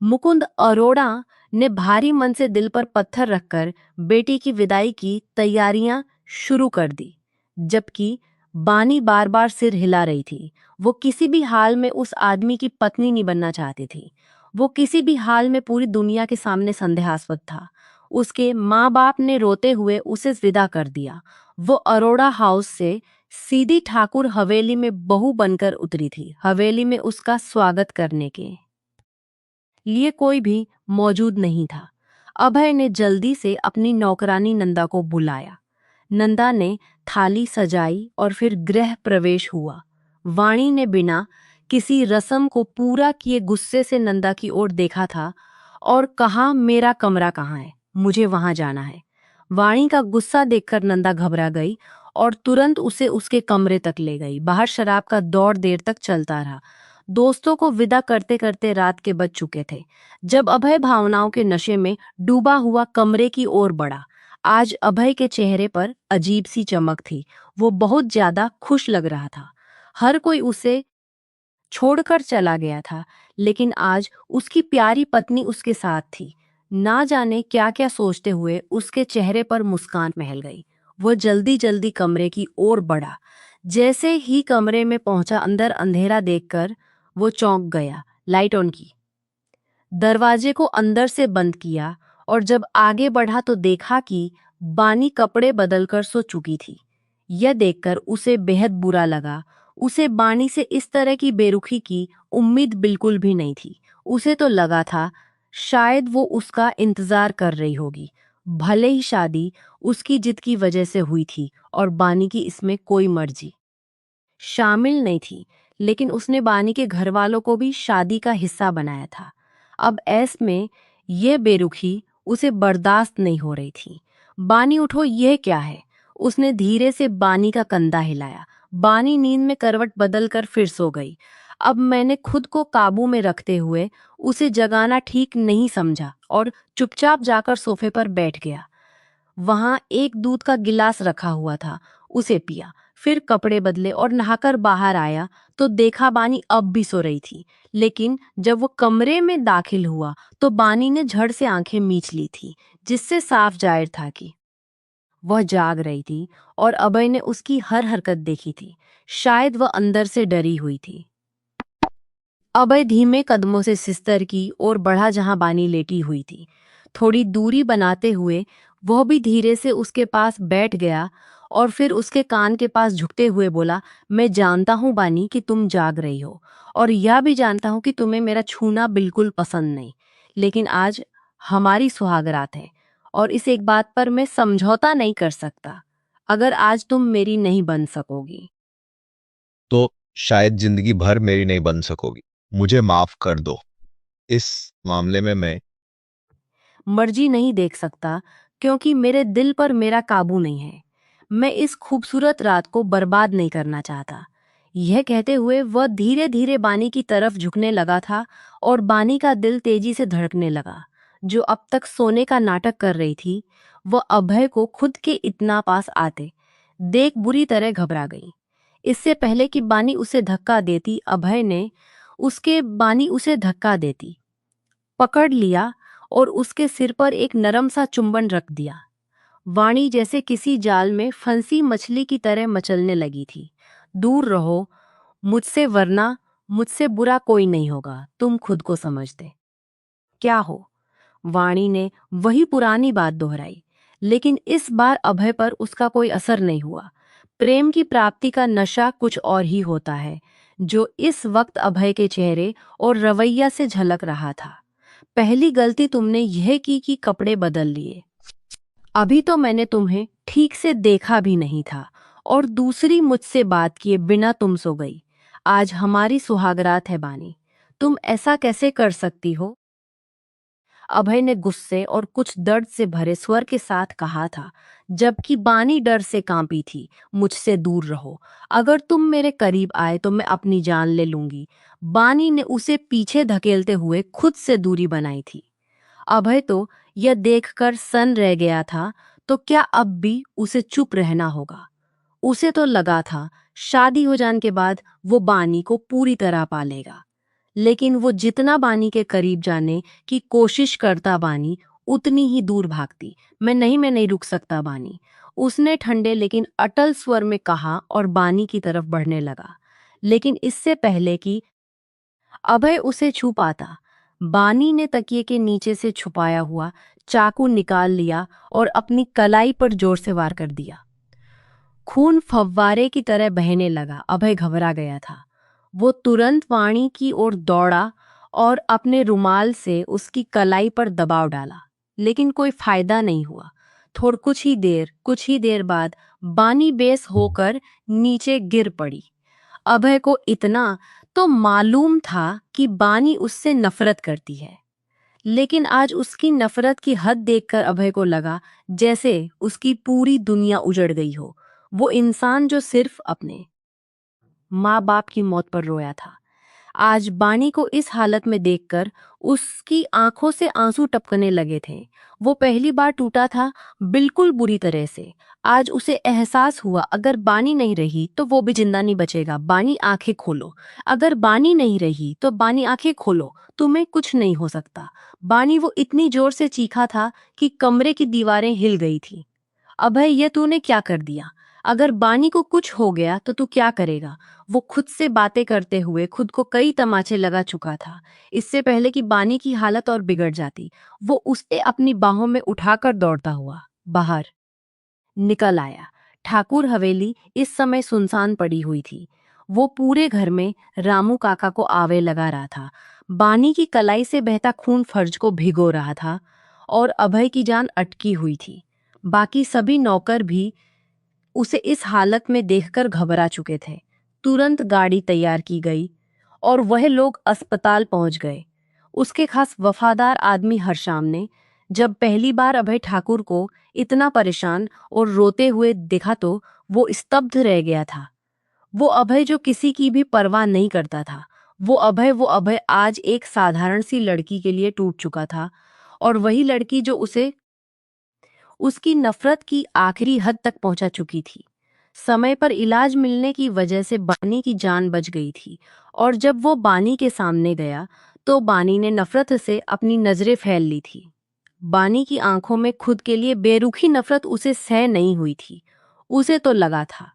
मुकुंद अरोड़ा ने भारी मन से दिल पर पत्थर रखकर बेटी की विदाई की तैयारियां शुरू कर दी, जबकि बानी बार बार सिर हिला रही थी। वो किसी भी हाल में उस आदमी की पत्नी नहीं बनना चाहती थी। वो किसी भी हाल में पूरी दुनिया के सामने संदेहास्पद था। उसके माँ बाप ने रोते हुए उसे विदा कर दिया। वो अरोड़ा हाउस से सीधी ठाकुर हवेली में बहू बनकर उतरी थी। हवेली में उसका स्वागत करने के लिए कोई भी मौजूद नहीं था। अभय ने जल्दी से अपनी नौकरानी नंदा को बुलाया। नंदा ने थाली सजाई और फिर गृह प्रवेश हुआ। वाणी ने बिना किसी रस्म को पूरा किए गुस्से से नंदा की ओर देखा था और कहा, मेरा कमरा कहाँ है? मुझे वहां जाना है। वाणी का गुस्सा देखकर नंदा घबरा गई और तुरंत उसे उसके कमरे तक ले गई। बाहर शराब का दौर देर तक चलता रहा। दोस्तों को विदा करते करते रात के बज चुके थे जब अभय भावनाओं के नशे में डूबा हुआ कमरे की ओर बढ़ा। आज अभय के चेहरे पर अजीब सी चमक थी। वो बहुत ज्यादा खुश लग रहा था। हर कोई उसे छोड़कर चला गया था, लेकिन आज उसकी प्यारी पत्नी उसके साथ थी। ना जाने क्या क्या सोचते हुए उसके चेहरे पर मुस्कान महल गई। वो जल्दी जल्दी कमरे की ओर बढ़ा। जैसे ही कमरे में पहुंचा, अंदर अंधेरा देखकर वो चौंक गया। लाइट ऑन की, दरवाजे को अंदर से बंद किया और जब आगे बढ़ा तो देखा कि बानी कपड़े बदलकर सो चुकी थी। यह देखकर उसे बेहद बुरा लगा। उसे बानी से इस तरह की बेरुखी की उम्मीद बिल्कुल भी नहीं थी। उसे तो लगा था शायद वो उसका इंतजार कर रही होगी। भले ही शादी उसकी जिद की वजह से हुई थी और बानी की इसमें कोई मर्जी शामिल नहीं थी, लेकिन उसने बानी के घर वालों को भी शादी का हिस्सा बनाया था। अब ऐस में यह बेरुखी उसे बर्दाश्त नहीं हो रही थी। बानी उठो, यह क्या है? उसने धीरे से बानी का कंधा हिलाया। बानी नींद में करवट बदलकर फिर सो गई। अब मैंने खुद को काबू में रखते हुए उसे जगाना ठीक नहीं समझा और चुपचाप जाकर सोफे पर बैठ गया। वहां एक दूध का गिलास रखा हुआ था, उसे पिया। फिर कपड़े बदले और नहाकर बाहर आया तो देखा बानी अब भी सो रही थी। लेकिन जब वो कमरे में दाखिल हुआ तो बानी ने झड़ से आंखें मीच ली थी, जिससे साफ जाहिर था कि वह जाग रही थी और अभय ने उसकी हर हरकत देखी थी। शायद वह अंदर से डरी हुई थी। अभय धीमे कदमों से सिस्टर की ओर बढ़ा जहां बानी लेटी हुई थी। थोड़ी दूरी बनाते हुए वह भी धीरे से उसके पास बैठ गया और फिर उसके कान के पास झुकते हुए बोला, मैं जानता हूँ बानी कि तुम जाग रही हो, और यह भी जानता हूँ कि तुम्हें मेरा छूना बिल्कुल पसंद नहीं, लेकिन आज हमारी सुहागरात है और इस एक बात पर मैं समझौता नहीं कर सकता। अगर आज तुम मेरी नहीं बन सकोगी, तो शायद जिंदगी भर मेरी नहीं बन सकोगी। मुझे माफ कर दो। इस मामले में मैं मर्जी नहीं देख सकता, क्योंकि मेरे दिल पर मेरा काबू नहीं है। मैं इस खूबसूरत रात को बर्बाद नहीं करना चाहता। यह कहते हुए वह धीरे धीरे बानी की तरफ झुकने लगा था और बानी का दिल तेजी से धड़कने लगा। जो अब तक सोने का नाटक कर रही थी, वह अभय को खुद के इतना पास आते देख बुरी तरह घबरा गई। इससे पहले कि बानी उसे धक्का देती, अभय ने उसके बानी उसे धक्का देती पकड़ लिया और उसके सिर पर एक नरम सा चुंबन रख दिया। वाणी जैसे किसी जाल में फंसी मछली की तरह मचलने लगी थी। दूर रहो मुझसे, वरना मुझसे बुरा कोई नहीं होगा, तुम खुद को समझते क्या हो। वाणी ने वही पुरानी बात दोहराई, लेकिन इस बार अभय पर उसका कोई असर नहीं हुआ। प्रेम की प्राप्ति का नशा कुछ और ही होता है, जो इस वक्त अभय के चेहरे और रवैया से झलक रहा था। पहली गलती तुमने यह की कि कपड़े बदल लिए। अभी तो मैंने तुम्हें ठीक से देखा भी नहीं था, और दूसरी मुझसे बात किए बिना तुम सो गई। आज हमारी सुहागरात है बानी, तुम ऐसा कैसे कर सकती हो। अभय ने गुस्से और कुछ दर्द से भरे स्वर के साथ कहा था, जबकि बानी डर से कांपी थी। मुझसे दूर रहो, अगर तुम मेरे करीब आए तो मैं अपनी जान ले लूंगी। बानी ने उसे पीछे धकेलते हुए खुद से दूरी बनाई थी। अभय तो यह देखकर सन रह गया था, तो क्या अब भी उसे चुप रहना होगा। उसे तो लगा था शादी हो जाने के बाद वो बानी को पूरी तरह पालेगा, लेकिन वो जितना बानी के करीब जाने की कोशिश करता, बानी उतनी ही दूर भागती। मैं नहीं रुक सकता बानी, उसने ठंडे लेकिन अटल स्वर में कहा और बानी की तरफ बढ़ने लगा। लेकिन इससे पहले कि अभय उसे छू पाता, बानी ने तकिए के नीचे से छुपाया हुआ चाकू निकाल लिया और अपनी कलाई पर जोर से वार कर दिया। खून फव्वारे की तरह बहने लगा। अभय घबरा गया था। वो तुरंत वाणी की ओर दौड़ा और अपने रुमाल से उसकी कलाई पर दबाव डाला, लेकिन कोई फायदा नहीं हुआ। कुछ ही देर बाद बानी बेस होकर नीचे गिर पड़ी। अभय को इतना तो मालूम था कि बानी उससे नफरत करती है, लेकिन आज उसकी नफरत की हद देखकर अभय को लगा जैसे उसकी पूरी दुनिया उजड़ गई हो। वो इंसान जो सिर्फ अपने माँ बाप की मौत पर रोया था, आज बानी को इस हालत में देखकर उसकी आंखों से आंसू टपकने लगे थे। वो पहली बार टूटा था, बिल्कुल बुरी तरह से। आज उसे एहसास हुआ, अगर बानी नहीं रही तो वो भी जिंदा नहीं बचेगा। बानी आंखें खोलो, अगर बानी नहीं रही तो बानी आंखें खोलो, तुम्हें कुछ नहीं हो सकता। बानी, वो इतनी जोर से चीखा था कि कमरे की दीवारें हिल गई थी। अभय, ये तूने क्या कर दिया। अगर बानी को कुछ हो गया तो तू क्या करेगा। वो खुद से बातें करते हुए खुद को कई तमाचे लगा चुका था, इससे पहले कि बानी की हालत और बिगड़ जाती। वो उसे अपनी बाहों में उठाकर दौड़ता हुआ बाहर निकल आया। ठाकुर हवेली इस समय सुनसान पड़ी हुई थी। वो पूरे घर में रामू काका को आवे लगा रहा था। बानी की कलाई से बहता खून फर्ज को भिगो रहा था और अभय की जान अटकी हुई थी। बाकी सभी नौकर भी उसे इस हालत में देखकर घबरा चुके थे। तुरंत गाड़ी तैयार की गई और वह लोग अस्पताल पहुंच गए। उसके खास वफादार आदमी हरशाम ने जब पहली बार अभय ठाकुर को इतना परेशान और रोते हुए देखा तो वो स्तब्ध रह गया था। वो अभय जो किसी की भी परवाह नहीं करता था, वो अभय आज एक साधारण सी लड़की के लिए टूट चुका था, और वही लड़की जो उसे उसकी नफरत की आखिरी हद तक पहुंचा चुकी थी। समय पर इलाज मिलने की वजह से बानी की जान बच गई थी, और जब वो बानी के सामने गया तो बानी ने नफरत से अपनी नजरें फैल ली थी। बानी की आंखों में खुद के लिए बेरुखी नफरत उसे सह नहीं हुई थी। उसे तो लगा था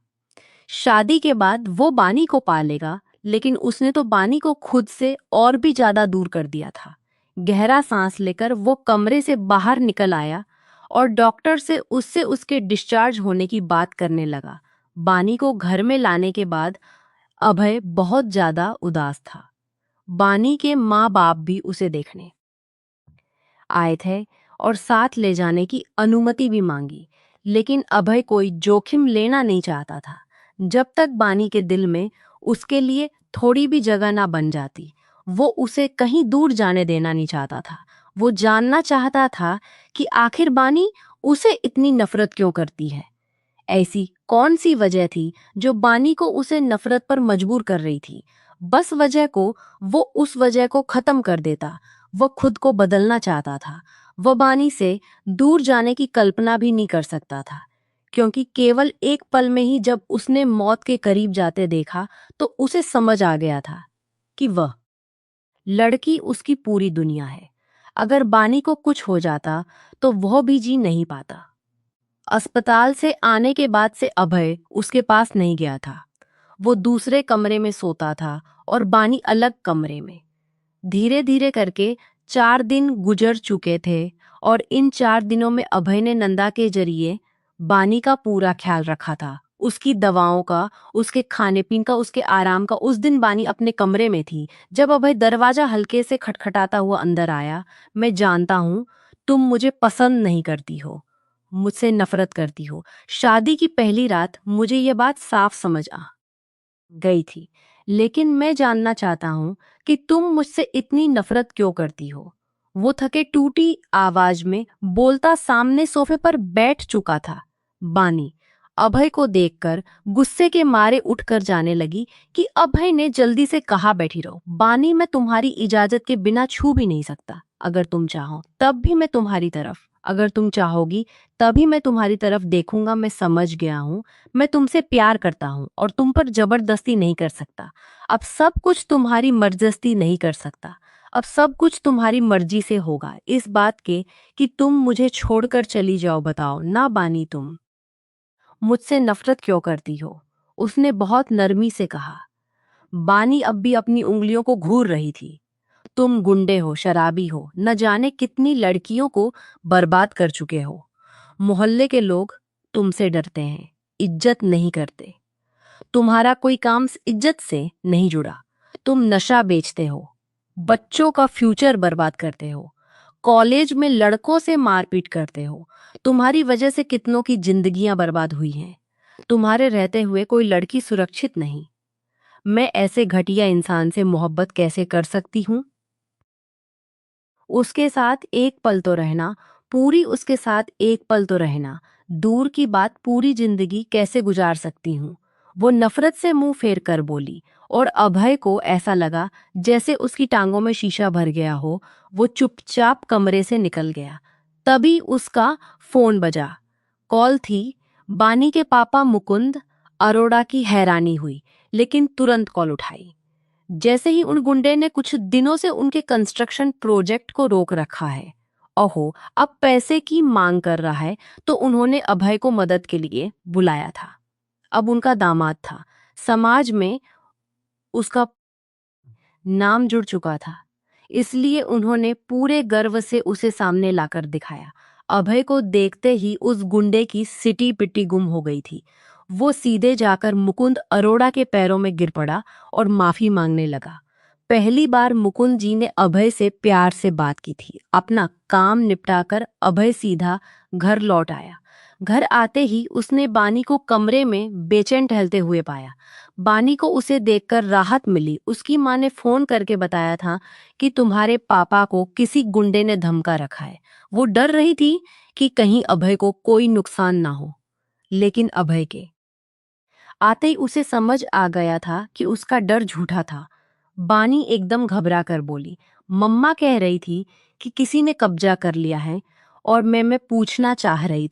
शादी के बाद वो बानी को पालेगा, लेकिन उसने तो बानी को खुद से और भी ज्यादा दूर कर दिया था। गहरा सांस लेकर वो कमरे से बाहर निकल आया और डॉक्टर से उससे उसके डिस्चार्ज होने की बात करने लगा। बानी को घर में लाने के बाद अभय बहुत ज्यादा उदास था। बानी के माँ बाप भी उसे देखने आए थे और साथ ले जाने की अनुमति भी मांगी, लेकिन अभय कोई जोखिम लेना नहीं चाहता था। जब तक बानी के दिल में उसके लिए थोड़ी भी जगह ना बन जाती, वो उसे कहीं दूर जाने देना नहीं चाहता था। वो जानना चाहता था कि आखिर बानी उसे इतनी नफरत क्यों करती है। ऐसी कौन सी वजह थी जो बानी को उसे नफरत पर मजबूर कर रही थी। बस वजह को वो उस वजह को खत्म कर देता। वो खुद को बदलना चाहता था। वो बानी से दूर जाने की कल्पना भी नहीं कर सकता था, क्योंकि केवल एक पल में ही जब उसने मौत के करीब जाते देखा तो उसे समझ आ गया था कि वह लड़की उसकी पूरी दुनिया है। अगर बानी को कुछ हो जाता तो वह भी जी नहीं पाता। अस्पताल से आने के बाद से अभय उसके पास नहीं गया था। वो दूसरे कमरे में सोता था और बानी अलग कमरे में। धीरे धीरे करके 4 दिन गुजर चुके थे और इन 4 दिनों में अभय ने नंदा के जरिए बानी का पूरा ख्याल रखा था, उसकी दवाओं का, उसके खाने पीने का, उसके आराम का। उस दिन बानी अपने कमरे में थी जब अभय दरवाजा हल्के से खटखटाता हुआ अंदर आया। मैं जानता हूँ तुम मुझे पसंद नहीं करती हो, मुझसे नफरत करती हो। शादी की पहली रात मुझे यह बात साफ समझ आ गई थी, लेकिन मैं जानना चाहता हूँ कि तुम मुझसे इतनी नफरत क्यों करती हो। वो थके टूटी आवाज में बोलता सामने सोफे पर बैठ चुका था। बानी अभय को देखकर गुस्से के मारे उठकर जाने लगी कि अभय ने जल्दी से कहा बैठी रहो। बानी, मैं तुम्हारी इजाजत के बिना छू भी नहीं सकता। अगर तुम चाहो तब भी मैं तुम्हारी तरफ, अगर तुम चाहोगी तभी मैं तुम्हारी तरफ देखूंगा। मैं समझ गया हूँ, मैं तुमसे प्यार करता हूँ और तुम पर जबरदस्ती नहीं कर सकता। अब सब कुछ तुम्हारी मर्जस्ती नहीं कर सकता। अब सब कुछ तुम्हारी मर्जी से होगा, इस बात के कि तुम मुझे छोड़कर चली जाओ। बताओ ना बानी, तुम मुझसे नफरत क्यों करती हो? उसने बहुत नरमी से कहा। बानी अब भी अपनी उंगलियों को घूर रही थी। तुम गुंडे हो, शराबी हो, न जाने कितनी लड़कियों को बर्बाद कर चुके हो। मोहल्ले के लोग तुमसे डरते हैं, इज्जत नहीं करते। तुम्हारा कोई काम इज्जत से नहीं जुड़ा। तुम नशा बेचते हो, बच्चों का फ्यूचर बर्बाद करते हो, कॉलेज में लड़कों से मारपीट करते हो। तुम्हारी वजह से कितनों की जिंदगियां बर्बाद हुई हैं। तुम्हारे रहते हुए कोई लड़की सुरक्षित नहीं। मैं ऐसे घटिया इंसान से मोहब्बत कैसे कर सकती हूँ? उसके साथ एक पल तो रहना, पूरी उसके साथ एक पल तो रहना, दूर की बात, पूरी जिंदगी कैसे गुजार सकती हूँ? वो नफरत से मुंह फेर कर बोली और अभय को ऐसा लगा जैसे उसकी टांगों में शीशा भर गया हो। वो चुपचाप कमरे से निकल गया। तभी उसका फोन बजा। कॉल थी बानी के पापा मुकुंद अरोड़ा की। हैरानी हुई, लेकिन तुरंत कॉल उठाई। जैसे ही उन गुंडे ने कुछ दिनों से उनके कंस्ट्रक्शन प्रोजेक्ट को रोक रखा है, ओहो, अब पैसे की मांग कर रहा है, तो उन्होंने अभय को मदद के लिए बुलाया था। अब उनका दामाद था, समाज में उसका नाम जुड़ चुका था, इसलिए उन्होंने पूरे गर्व से उसे सामने लाकर दिखाया। अभय को देखते ही उस गुंडे की सिटी पिटी गुम हो गई थी। वो सीधे जाकर मुकुंद अरोड़ा के पैरों में गिर पड़ा और माफी मांगने लगा। पहली बार मुकुंद जी ने अभय से प्यार से बात की थी। अपना काम निपटाकर अभय सीधा घर लौट आया। घर आते ही उसने बानी को कमरे में बेचैन टहलते हुए पाया। बानी को उसे देखकर राहत मिली। उसकी माँ ने फोन करके बताया था कि तुम्हारे पापा को किसी गुंडे ने धमका रखा है। वो डर रही थी कि कहीं अभय को कोई नुकसान ना हो, लेकिन अभय के आते ही उसे समझ आ गया था कि उसका डर झूठा था। बानी एकदम घबरा कर बोली, मम्मा कह रही थी कि किसी ने कब्जा कर लिया है और मैं पूछना चाह रही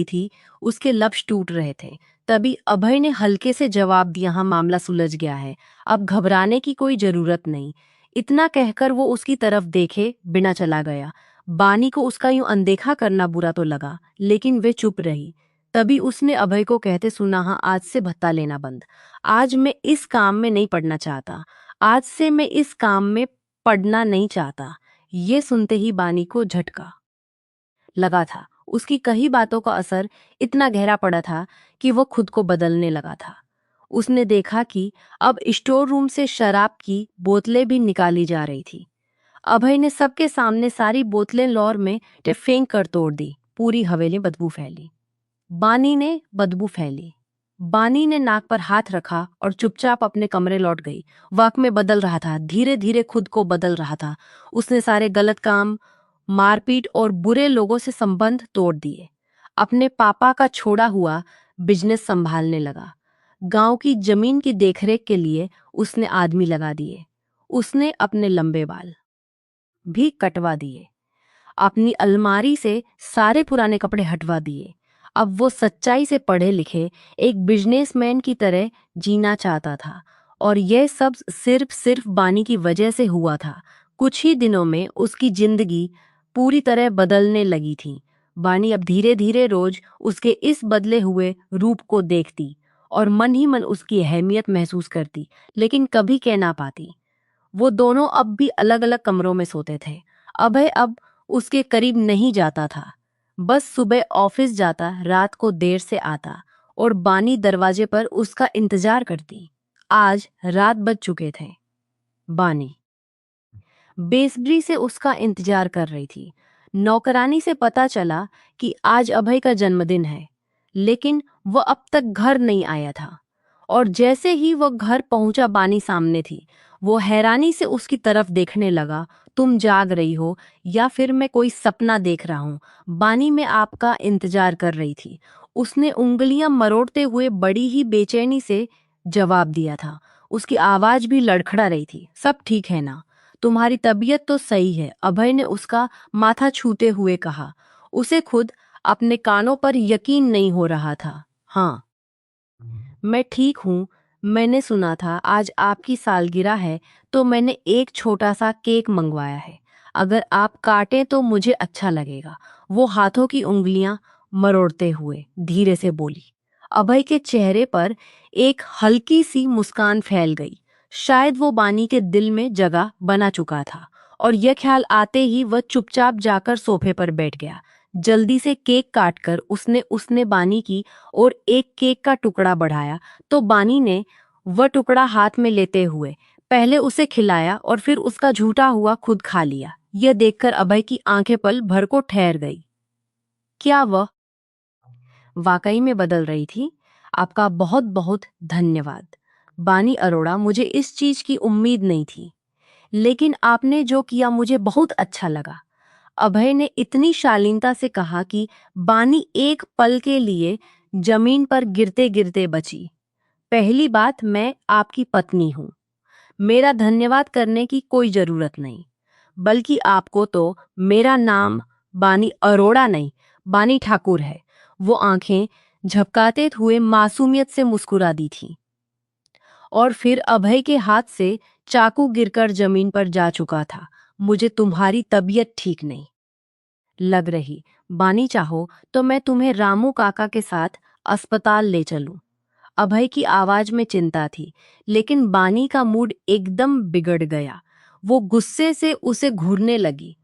थी। उसके लफ्ज टूट रहे थे। तभी अभय ने हल्के से जवाब दिया, हाँ, मामला सुलझ गया है, अब घबराने की कोई जरूरत नहीं। इतना कहकर वो उसकी तरफ देखे बिना चला गया। बानी को उसका यूं अनदेखा करना बुरा तो लगा, लेकिन वे चुप रही। तभी उसने अभय को कहते सुना, हाँ, आज से भत्ता लेना बंद। आज मैं इस काम में नहीं पड़ना चाहता। आज से मैं इस काम में पड़ना नहीं चाहता। ये सुनते ही बानी को झटका लगा था। उसकी कई बातों का असर इतना गहरा पड़ा था कि वो खुद को बदलने लगा था। उसने देखा कि अब स्टोर रूम से शराब की बोतलें भी निकाली जा रही थी। अभय ने सबके सामने सारी बोतलें लौर में फेंक कर तोड़ दी। पूरी हवेली बदबू फैली। बानी ने नाक पर हाथ रखा और चुपचाप अपने कमरे लौट गई। वक्त में बदल रहा था, धीरे धीरे खुद को बदल रहा था। उसने सारे गलत काम, मारपीट और बुरे लोगों से संबंध तोड़ दिए। अपने पापा का छोड़ा हुआ बिजनेस संभालने लगा। गांव की जमीन की देखरेख के लिए उसने आदमी लगा दिए। उसने अपने लंबे बाल भी कटवा दिए। अपनी अलमारी से सारे पुराने कपड़े हटवा दिए। अब वो सच्चाई से पढ़े लिखे एक बिजनेसमैन की तरह जीना चाहता था, और यह सब सिर्फ बानी की वजह से हुआ था। कुछ ही दिनों में उसकी जिंदगी पूरी तरह बदलने लगी थी। बानी अब धीरे धीरे रोज उसके इस बदले हुए रूप को देखती और मन ही मन उसकी अहमियत महसूस करती, लेकिन कभी कह ना पाती। वो दोनों अब भी अलग अलग कमरों में सोते थे। अभय अब उसके करीब नहीं जाता था, बस सुबह ऑफिस जाता, रात को देर से आता और बानी दरवाजे पर उसका इंतजार करती। आज रात बज चुके थे। बानी बेसब्री से उसका इंतजार कर रही थी। नौकरानी से पता चला कि आज अभय का जन्मदिन है, लेकिन वह अब तक घर नहीं आया था। और जैसे ही वह घर पहुंचा, बानी सामने थी। वो हैरानी से उसकी तरफ देखने लगा। तुम जाग रही हो या फिर मैं कोई सपना देख रहा हूँ? बानी, मैं आपका इंतजार कर रही थी, उसने उंगलियां मरोड़ते हुए बड़ी ही बेचैनी से जवाब दिया था। उसकी आवाज भी लड़खड़ा रही थी। सब ठीक है ना? तुम्हारी तबीयत तो सही है, अभय ने उसका माथा छूते हुए कहा। उसे खुद अपने कानों पर यकीन नहीं हो रहा था। हाँ, मैं ठीक हूँ। मैंने सुना था आज आपकी सालगिरह है, तो मैंने एक छोटा सा केक मंगवाया है। अगर आप काटें तो मुझे अच्छा लगेगा। वो हाथों की उंगलियां मरोड़ते हुए धीरे से बोली। अभय के चेहरे पर एक हल्की सी मुस्कान फैल गई। शायद वो बानी के दिल में जगह बना चुका था, और यह ख्याल आते ही वह चुपचाप जाकर सोफे पर बैठ गया। जल्दी से केक काटकर उसने बानी की और एक केक का टुकड़ा बढ़ाया, तो बानी ने वह टुकड़ा हाथ में लेते हुए पहले उसे खिलाया और फिर उसका झूठा हुआ खुद खा लिया। यह देखकर अभय की आंखें पल भर को ठहर गई। क्या वह वाकई में बदल रही थी? आपका बहुत बहुत धन्यवाद, बानी अरोड़ा। मुझे इस चीज की उम्मीद नहीं थी, लेकिन आपने जो किया मुझे बहुत अच्छा लगा। अभय ने इतनी शालीनता से कहा कि बानी एक पल के लिए जमीन पर गिरते गिरते बची। पहली बात, मैं आपकी पत्नी हूँ। मेरा धन्यवाद करने की कोई जरूरत नहीं, बल्कि आपको तो मेरा नाम बानी अरोड़ा नहीं, बानी ठाकुर है। वो आंखें झपकाते हुए मासूमियत से मुस्कुरा दी थी, और फिर अभय के हाथ से चाकू गिरकर जमीन पर जा चुका था। मुझे तुम्हारी तबीयत ठीक नहीं लग रही, बानी। चाहो तो मैं तुम्हें रामू काका के साथ अस्पताल ले चलूं। अभय की आवाज में चिंता थी, लेकिन बानी का मूड एकदम बिगड़ गया। वो गुस्से से उसे घूरने लगी।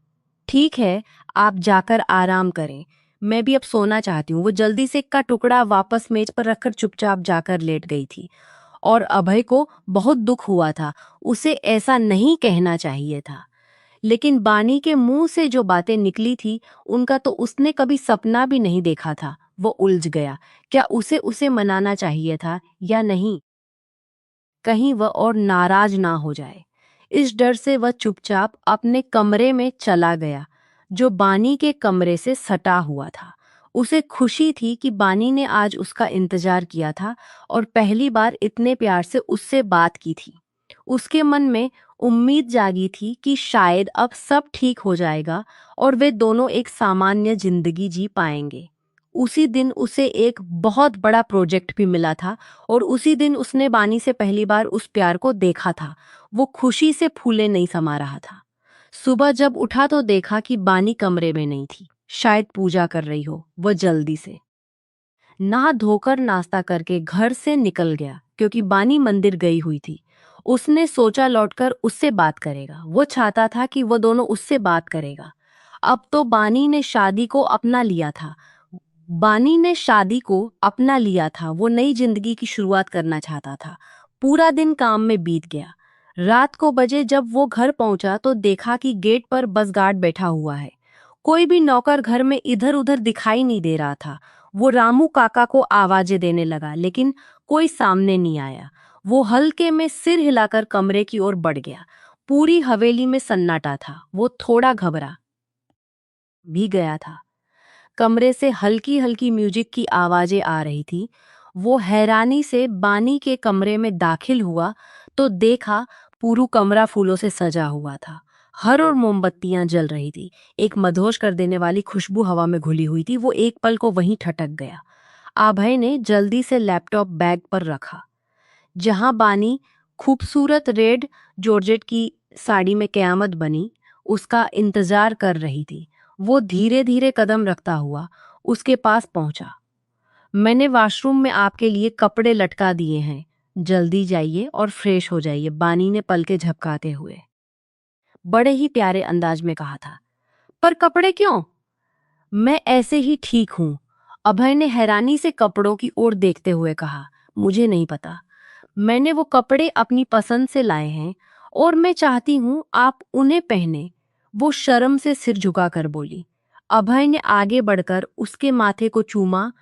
ठीक है, आप जाकर आराम करें, मैं भी अब सोना चाहती हूँ। वो जल्दी से का टुकड़ा वापस मेज पर रखकर चुपचाप जाकर लेट गई थी। और अभय को बहुत दुख हुआ था। उसे ऐसा नहीं कहना चाहिए था, लेकिन बानी के मुंह से जो बातें निकली थी, उनका तो उसने कभी सपना भी नहीं देखा था। वो उलझ गया। क्या उसे उसे मनाना चाहिए था या नहीं? कहीं वह और नाराज ना हो जाए। इस डर से वह चुपचाप अपने कमरे में चला गया, जो बानी के कमरे से सटा हुआ था। उसे खुशी थी कि बानी ने आज उसका इंतजार किया था और पहली बार इतने प्यार से उससे बात की थी। उसके मन में उम्मीद जागी थी कि शायद अब सब ठीक हो जाएगा और वे दोनों एक सामान्य जिंदगी जी पाएंगे। उसी दिन उसे एक बहुत बड़ा प्रोजेक्ट भी मिला था, और उसी दिन उसने बानी से पहली बार उस प्यार को देखा था। वो खुशी से फूले नहीं समा रहा था। सुबह जब उठा तो देखा कि बानी कमरे में नहीं थी। शायद पूजा कर रही हो। वह जल्दी से नहा धोकर नाश्ता करके घर से निकल गया, क्योंकि बानी मंदिर गई हुई थी। उसने सोचा लौटकर उससे बात करेगा। वो चाहता था कि वो दोनों उससे बात करेगा। अब तो बानी ने शादी को अपना लिया था। वो नई जिंदगी की शुरुआत करना चाहता था। पूरा दिन काम में बीत गया। रात को बजे जब वो घर पहुंचा तो देखा कि गेट पर बस गार्ड बैठा हुआ है। कोई भी नौकर घर में इधर उधर दिखाई नहीं दे रहा था। वो रामू काका को आवाजें देने लगा, लेकिन कोई सामने नहीं आया। वो हल्के में सिर हिलाकर कमरे की ओर बढ़ गया। पूरी हवेली में सन्नाटा था। वो थोड़ा घबरा भी गया था। कमरे से हल्की हल्की म्यूजिक की आवाजें आ रही थी। वो हैरानी से बानी के कमरे में दाखिल हुआ तो देखा पूरा कमरा फूलों से सजा हुआ था। हर और मोमबत्तियां जल रही थी। एक मदहोश कर देने वाली खुशबू हवा में घुली हुई थी। वो एक पल को वहीं ठटक गया। अभय ने जल्दी से लैपटॉप बैग पर रखा। जहां बानी खूबसूरत रेड जॉर्जेट की साड़ी में कयामत बनी उसका इंतजार कर रही थी। वो धीरे धीरे कदम रखता हुआ उसके पास पहुंचा। मैंने वॉशरूम में आपके लिए कपड़े लटका दिए हैं, जल्दी जाइए और फ्रेश हो जाइए, बानी ने पलके झपकाते हुए बड़े ही प्यारे अंदाज में कहा था। पर कपड़े क्यों? मैं ऐसे ही ठीक हूं, अभय ने हैरानी से कपड़ों की ओर देखते हुए कहा। मुझे नहीं पता, मैंने वो कपड़े अपनी पसंद से लाए हैं और मैं चाहती हूं आप उन्हें पहने, वो शर्म से सिर झुकाकर बोली। अभय ने आगे बढ़कर उसके माथे को चूमा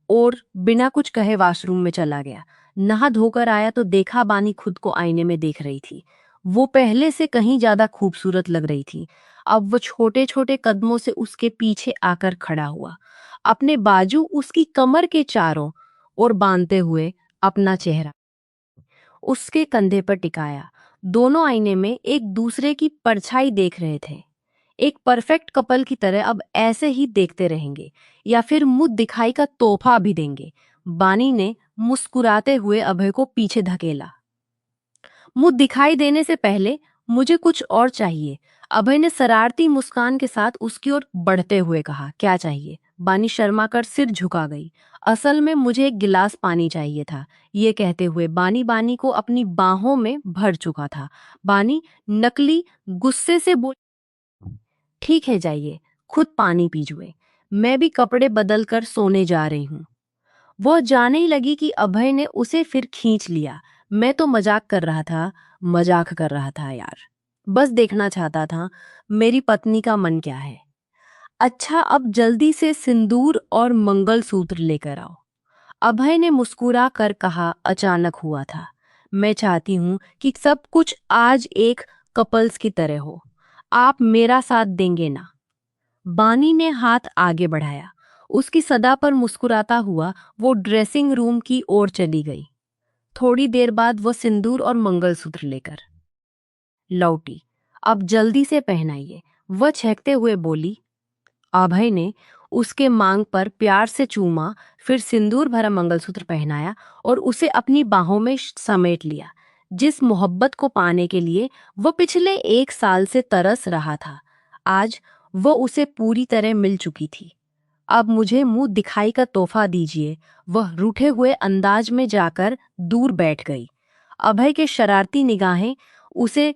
और बिना कुछ कहे वॉशरूम में चला गया। नहा धोकर आया तो देखा बानी खुद को आईने में देख रही थी। वो पहले से कहीं ज्यादा खूबसूरत लग रही थी। अब वो छोटे छोटे कदमों से उसके पीछे आकर खड़ा हुआ, अपने बाजू उसकी कमर के चारों ओर बांधते हुए अपना चेहरा उसके कंधे पर टिकाया। दोनों आईने में एक दूसरे की परछाई देख रहे थे। एक परफेक्ट कपल की तरह अब ऐसे ही देखते रहेंगे या फिर मुंह दिखाई का तोहफा भी देंगे। बानी ने मुस्कुराते हुए अभय को पीछे धकेला। मुंह दिखाई देने से पहले मुझे कुछ और चाहिए, अभय ने शरारती मुस्कान के साथ उसकी ओर बढ़ते हुए कहा। क्या चाहिए? बानी शर्मा कर सिर झुका गई। असल में मुझे एक गिलास पानी चाहिए था, ये कहते हुए बानी को अपनी बाहों में भर चुका था। बानी नकली गुस्से से बोल, ठीक है जाइए, खुद पानी पीजिए, मैं भी कपड़े बदल कर सोने जा रही हूँ। वह जाने ही लगी कि अभय ने उसे फिर खींच लिया। मैं तो मजाक कर रहा था यार, बस देखना चाहता था मेरी पत्नी का मन क्या है। अच्छा, अब जल्दी से सिंदूर और मंगलसूत्र लेकर आओ, अभय ने मुस्कुरा कर कहा। अचानक हुआ था। मैं चाहती हूँ कि सब कुछ आज एक कपल्स की तरह हो। आप मेरा साथ देंगे ना? बानी ने हाथ आगे बढ़ाया। उसकी सदा पर मुस्कुराता हुआ वो ड्रेसिंग रूम की ओर चली गई। थोड़ी देर बाद वो सिंदूर और मंगलसूत्र लेकर लौटी। अब जल्दी से पहनाइए, वह छेंकते हुए बोली। अभय ने उसके मांग पर प्यार से चूमा, फिर सिंदूर भरा मंगलसूत्र पहनाया और उसे अपनी बाहों में समेट लिया। जिस मोहब्बत को पाने के लिए वह पिछले 1 साल से तरस रहा था, आज वह उसे पूरी तरह मिल चुकी थी। अब मुझे मुंह दिखाई का तोहफा दीजिए, वह रूठे हुए अंदाज में जाकर दूर बैठ गई। अभय के शरारती निगाहें उसे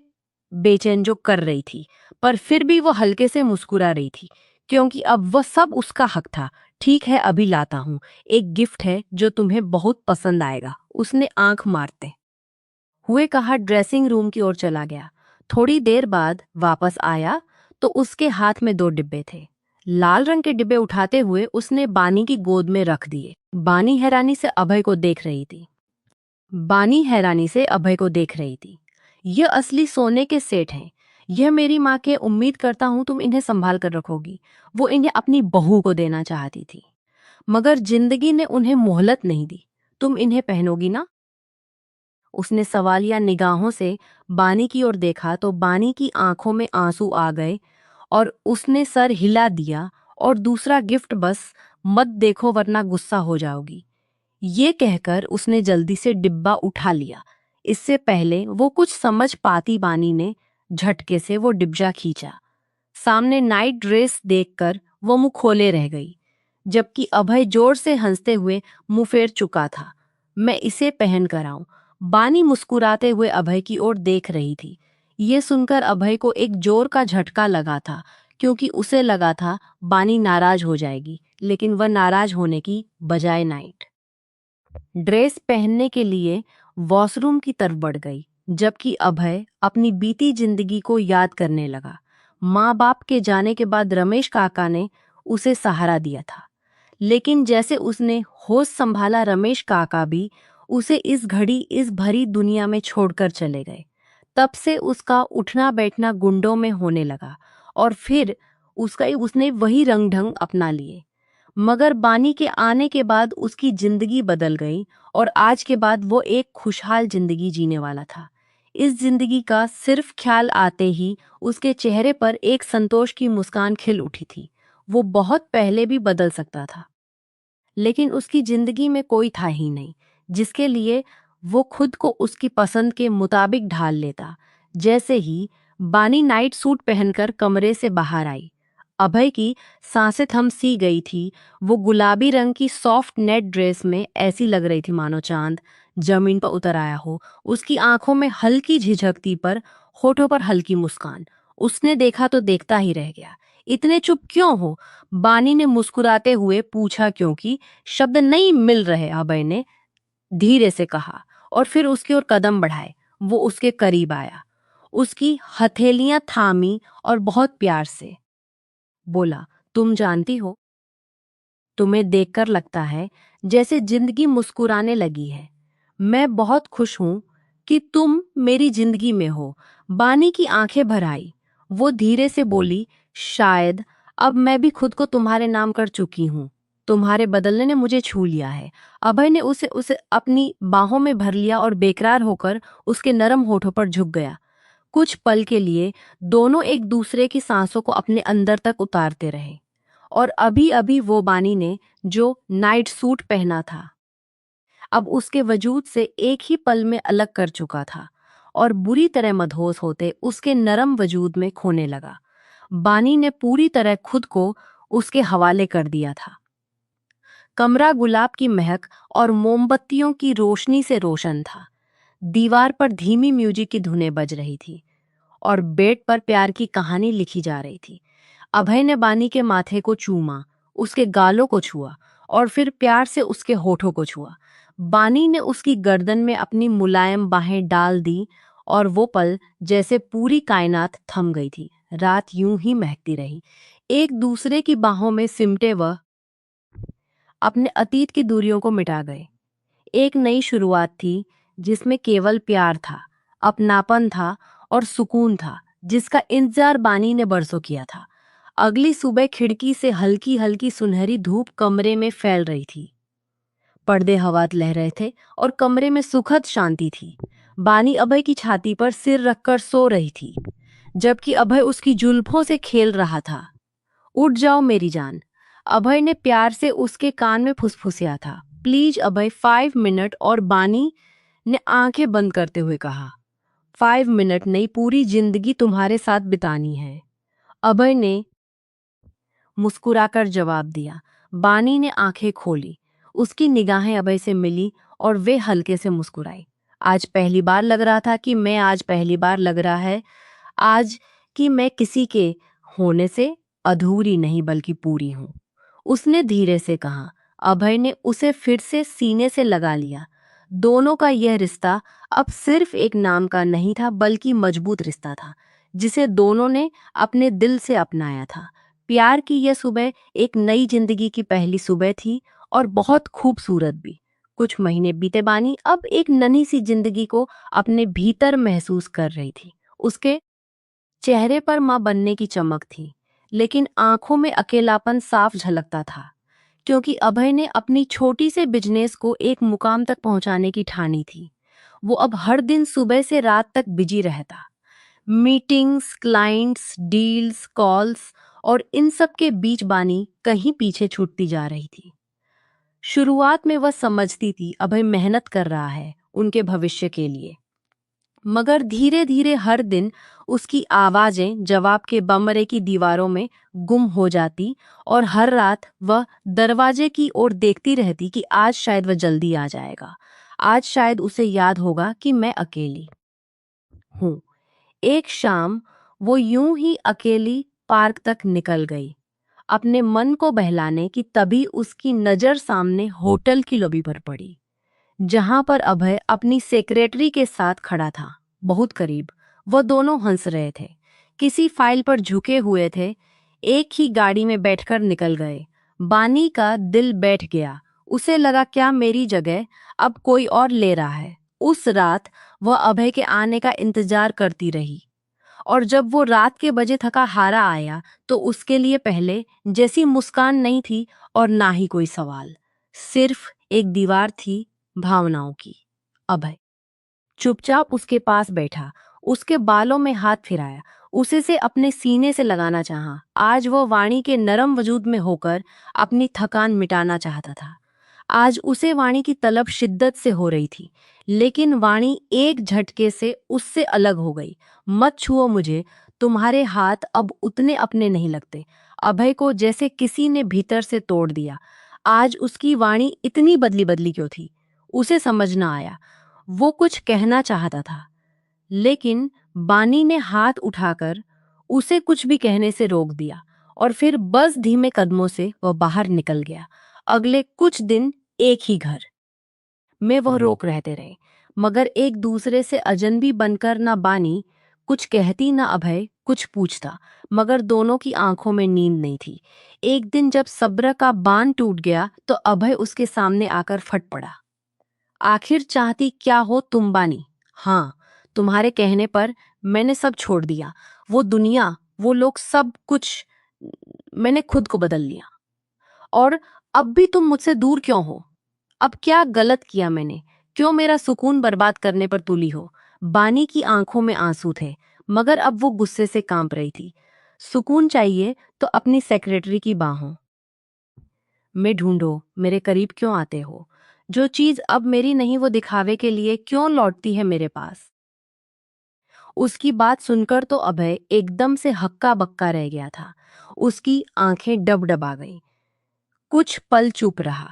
बेचैन जो कर रही थी, पर फिर भी वो हल्के से मुस्कुरा रही थी, क्योंकि अब वह सब उसका हक था। ठीक है, अभी लाता हूँ, एक गिफ्ट है जो तुम्हें बहुत पसंद आएगा, उसने आंख मारते हुए कहा। ड्रेसिंग रूम की ओर चला गया। थोड़ी देर बाद वापस आया तो उसके हाथ में 2 डिब्बे थे। लाल रंग के डिब्बे उठाते हुए उसने बानी की गोद में रख दिए। बानी हैरानी से अभय को देख रही थी। यह असली सोने के सेट हैं। यह मेरी माँ के, उम्मीद करता हूँ तुम इन्हें संभाल कर रखोगी। वो इन्हें अपनी बहू को देना चाहती थी, मगर जिंदगी ने उन्हें मोहलत नहीं दी। तुम इन्हें पहनोगी ना? उसने सवालिया निगाहों से बानी की ओर देखा तो बानी की आंखों में आंसू आ गए और उसने सर हिला दिया और दूसरा गिफ्ट बस मत देखो वरना गुस्सा हो जाओगी, ये कहकर उसने जल्दी से डिब्बा उठा लिया। इससे पहले वो कुछ समझ पाती बानी ने झटके से वो डिब्बा खींचा। सामने नाइट ड्रेस देखकर वो मुंह खोले रह गई, जबकि अभय जोर से हंसते हुए मुंह फेर चुका था। मैं इसे पहन कर आऊं, बानी मुस्कुराते हुए अभय की ओर देख रही थी। ये सुनकर अभय को एक जोर का झटका लगा था, क्योंकि उसे लगा था बानी नाराज हो जाएगी, लेकिन वह नाराज होने की बजाय नाइट ड्रेस पहनने के लिए वॉशरूम की तरफ बढ़ गई, जबकि अभय अपनी बीती जिंदगी को याद करने लगा। माँ बाप के जाने के बाद रमेश काका ने उसे सहारा दिया था, लेकिन जैसे उसने होश संभाला रमेश काका भी उसे इस घड़ी इस भरी दुनिया में छोड़कर चले गए। तब से उसका उठना बैठना गुंडों में होने लगा और फिर उसने वही रंग ढंग अपना लिए। मगर बानी के आने के बाद उसकी जिंदगी बदल गई और आज के बाद वो एक खुशहाल जिंदगी जीने वाला था। इस जिंदगी का सिर्फ ख्याल आते ही उसके चेहरे पर एक संतोष की मुस्कान खिल उठी थी। वो बहुत पहले भी बदल सकता था, लेकिन उसकी जिंदगी में कोई था ही नहीं जिसके लिए वो खुद को उसकी पसंद के मुताबिक ढाल लेता। जैसे ही बानी नाइट सूट पहनकर कमरे से बाहर आई, अभय की सांसें थम सी गई थी। वो गुलाबी रंग की सॉफ्ट नेट ड्रेस में ऐसी लग रही थी मानो चांद जमीन पर उतर आया हो। उसकी आंखों में हल्की झिझक थी, पर होठों पर हल्की मुस्कान। उसने देखा तो देखता ही रह गया। इतने चुप क्यों हो? बानी ने मुस्कुराते हुए पूछा। क्योंकि शब्द नहीं मिल रहे, अभय ने धीरे से कहा और फिर उसकी ओर कदम बढ़ाए। वो उसके करीब आया, उसकी हथेलियां थामी और बहुत प्यार से बोला, तुम जानती हो, तुम्हें देखकर लगता है जैसे जिंदगी मुस्कुराने लगी है। मैं बहुत खुश हूं कि तुम मेरी जिंदगी में हो। बानी की आंखें भर आई। वो धीरे से बोली, शायद अब मैं भी खुद को तुम्हारे नाम कर चुकी हूं। तुम्हारे बदलने ने मुझे छू लिया है। अभय ने उसे उसे अपनी बाहों में भर लिया और बेकरार होकर उसके नरम होठों पर झुक गया। कुछ पल के लिए दोनों एक दूसरे की सांसों को अपने अंदर तक उतारते रहे। और अभी अभी वो बानी ने जो नाइट सूट पहना था अब उसके वजूद से एक ही पल में अलग कर चुका था और बुरी तरह मदहोश होते उसके नरम वजूद में खोने लगा। बानी ने पूरी तरह खुद को उसके हवाले कर दिया था। कमरा गुलाब की महक और मोमबत्तियों की रोशनी से रोशन था। दीवार पर धीमी म्यूजिक की धुनें बज रही थी और बेड पर प्यार की कहानी लिखी जा रही थी। अभय ने बानी के माथे को चूमा, उसके गालों को छुआ और फिर प्यार से उसके होठों को छुआ। बानी ने उसकी गर्दन में अपनी मुलायम बाहें डाल दी और वो पल जैसे पूरी कायनात थम गई थी। रात यूं ही महकती रही। एक दूसरे की बाहों में सिमटे वह अपने अतीत की दूरियों को मिटा गए। एक नई शुरुआत थी जिसमें केवल प्यार था, अपनापन था और सुकून था, जिसका इंतजार बानी ने बरसों किया था। अगली सुबह खिड़की से हल्की हल्की सुनहरी धूप कमरे में फैल रही थी। पर्दे हवा लह रहे थे और कमरे में सुखद शांति थी। बानी अभय की छाती पर सिर रखकर सो रही थी, जबकि अभय उसकी जुल्फों से खेल रहा था। उठ जाओ मेरी जान, अभय ने प्यार से उसके कान में फुसफुसिया था। Please Abhay, 5 minute. और बानी ने आंखें बंद करते हुए कहा, 5 मिनट नहीं, पूरी जिंदगी तुम्हारे साथ बितानी है। अभय ने मुस्कुराकर जवाब दिया। बानी ने आंखें खोली, उसकी निगाहें अभय से मिली और वे हल्के से मुस्कुराई। आज पहली बार लग रहा था कि मैं आज पहली बार लग रहा है आज कि मैं किसी के होने से अधूरी नहीं बल्कि पूरी हूं, उसने धीरे से कहा। अभय ने उसे फिर से सीने से लगा लिया। दोनों का यह रिश्ता अब सिर्फ एक नाम का नहीं था, बल्कि मजबूत रिश्ता था जिसे दोनों ने अपने दिल से अपनाया था। प्यार की यह सुबह एक नई जिंदगी की पहली सुबह थी और बहुत खूबसूरत भी। कुछ महीने बीते, बानी अब एक नन्ही सी जिंदगी को अपने भीतर महसूस कर रही थी। उसके चेहरे पर मां बनने की चमक थी, लेकिन आंखों में अकेलापन साफ झलकता था, क्योंकि अभय ने अपनी छोटी से बिजनेस को एक मुकाम तक पहुंचाने की ठानी थी। वो अब हर दिन सुबह से रात तक बिजी रहता। मीटिंग्स, क्लाइंट्स, डील्स, कॉल्स और इन सब के बीच बानी कहीं पीछे छूटती जा रही थी। शुरुआत में वह समझती थी अभय मेहनत कर रहा है उनके भविष्य के लिए, मगर धीरे धीरे हर दिन उसकी आवाजें जवाब के बमरे की दीवारों में गुम हो जाती और हर रात वह दरवाजे की ओर देखती रहती कि आज शायद वह जल्दी आ जाएगा। आज शायद उसे याद होगा कि मैं अकेली हूँ। एक शाम वो यूं ही अकेली पार्क तक निकल गई अपने मन को बहलाने की। तभी उसकी नजर सामने होटल की लॉबी पर पड़ी, जहां पर अभय अपनी सेक्रेटरी के साथ खड़ा था, बहुत करीब। वो दोनों हंस रहे थे, किसी फाइल पर झुके हुए थे। एक ही गाड़ी में बैठकर निकल गए। बानी का दिल बैठ गया। उसे लगा, क्या मेरी जगह अब कोई और ले रहा है? उस रात वह अभय के आने का इंतजार करती रही, और जब वो रात के बजे थका हारा आया तो उसके लिए पहले जैसी मुस्कान नहीं थी और ना ही कोई सवाल। सिर्फ एक दीवार थी, भावनाओं की। अभय चुपचाप उसके पास बैठा, उसके बालों में हाथ फिराया, उसे से अपने सीने से लगाना चाहा। आज वो वाणी के नरम वजूद में होकर अपनी थकान मिटाना चाहता था। आज उसे वाणी की तलब शिद्दत से हो रही थी, लेकिन वाणी एक झटके से उससे अलग हो गई। मत छुओ मुझे, तुम्हारे हाथ अब उतने अपने नहीं लगते। अभय को जैसे किसी ने भीतर से तोड़ दिया। आज उसकी वाणी इतनी बदली बदली क्यों थी? उसे समझ ना आया। वो कुछ कहना चाहता था, लेकिन बानी ने हाथ उठाकर उसे कुछ भी कहने से रोक दिया, और फिर बस धीमे कदमों से वह बाहर निकल गया। अगले कुछ दिन एक ही घर में वह रोक रहते रहे, मगर एक दूसरे से अजनबी बनकर। ना बानी कुछ कहती, ना अभय कुछ पूछता, मगर दोनों की आंखों में नींद नहीं थी। एक दिन जब सब्र का बांध टूट गया तो अभय उसके सामने आकर फट पड़ा। आखिर चाहती क्या हो तुम बानी? हाँ, तुम्हारे कहने पर मैंने सब छोड़ दिया। वो दुनिया, वो लोग, सब कुछ मैंने खुद को बदल लिया। और अब भी तुम मुझसे दूर क्यों हो? अब क्या गलत किया मैंने? क्यों मेरा सुकून बर्बाद करने पर तुली हो? बानी की आंखों में आंसू थे, मगर अब वो गुस्से से कांप रही थी। सुकून चाहिए तो अपनी सेक्रेटरी की बाहों में ढूंढो, मेरे करीब क्यों आते हो? जो चीज अब मेरी नहीं वो दिखावे के लिए क्यों लौटती है मेरे पास? उसकी बात सुनकर तो अभय एकदम से हक्का बक्का रह गया था। उसकी आंखें डबडबा गईं। कुछ पल चुप रहा,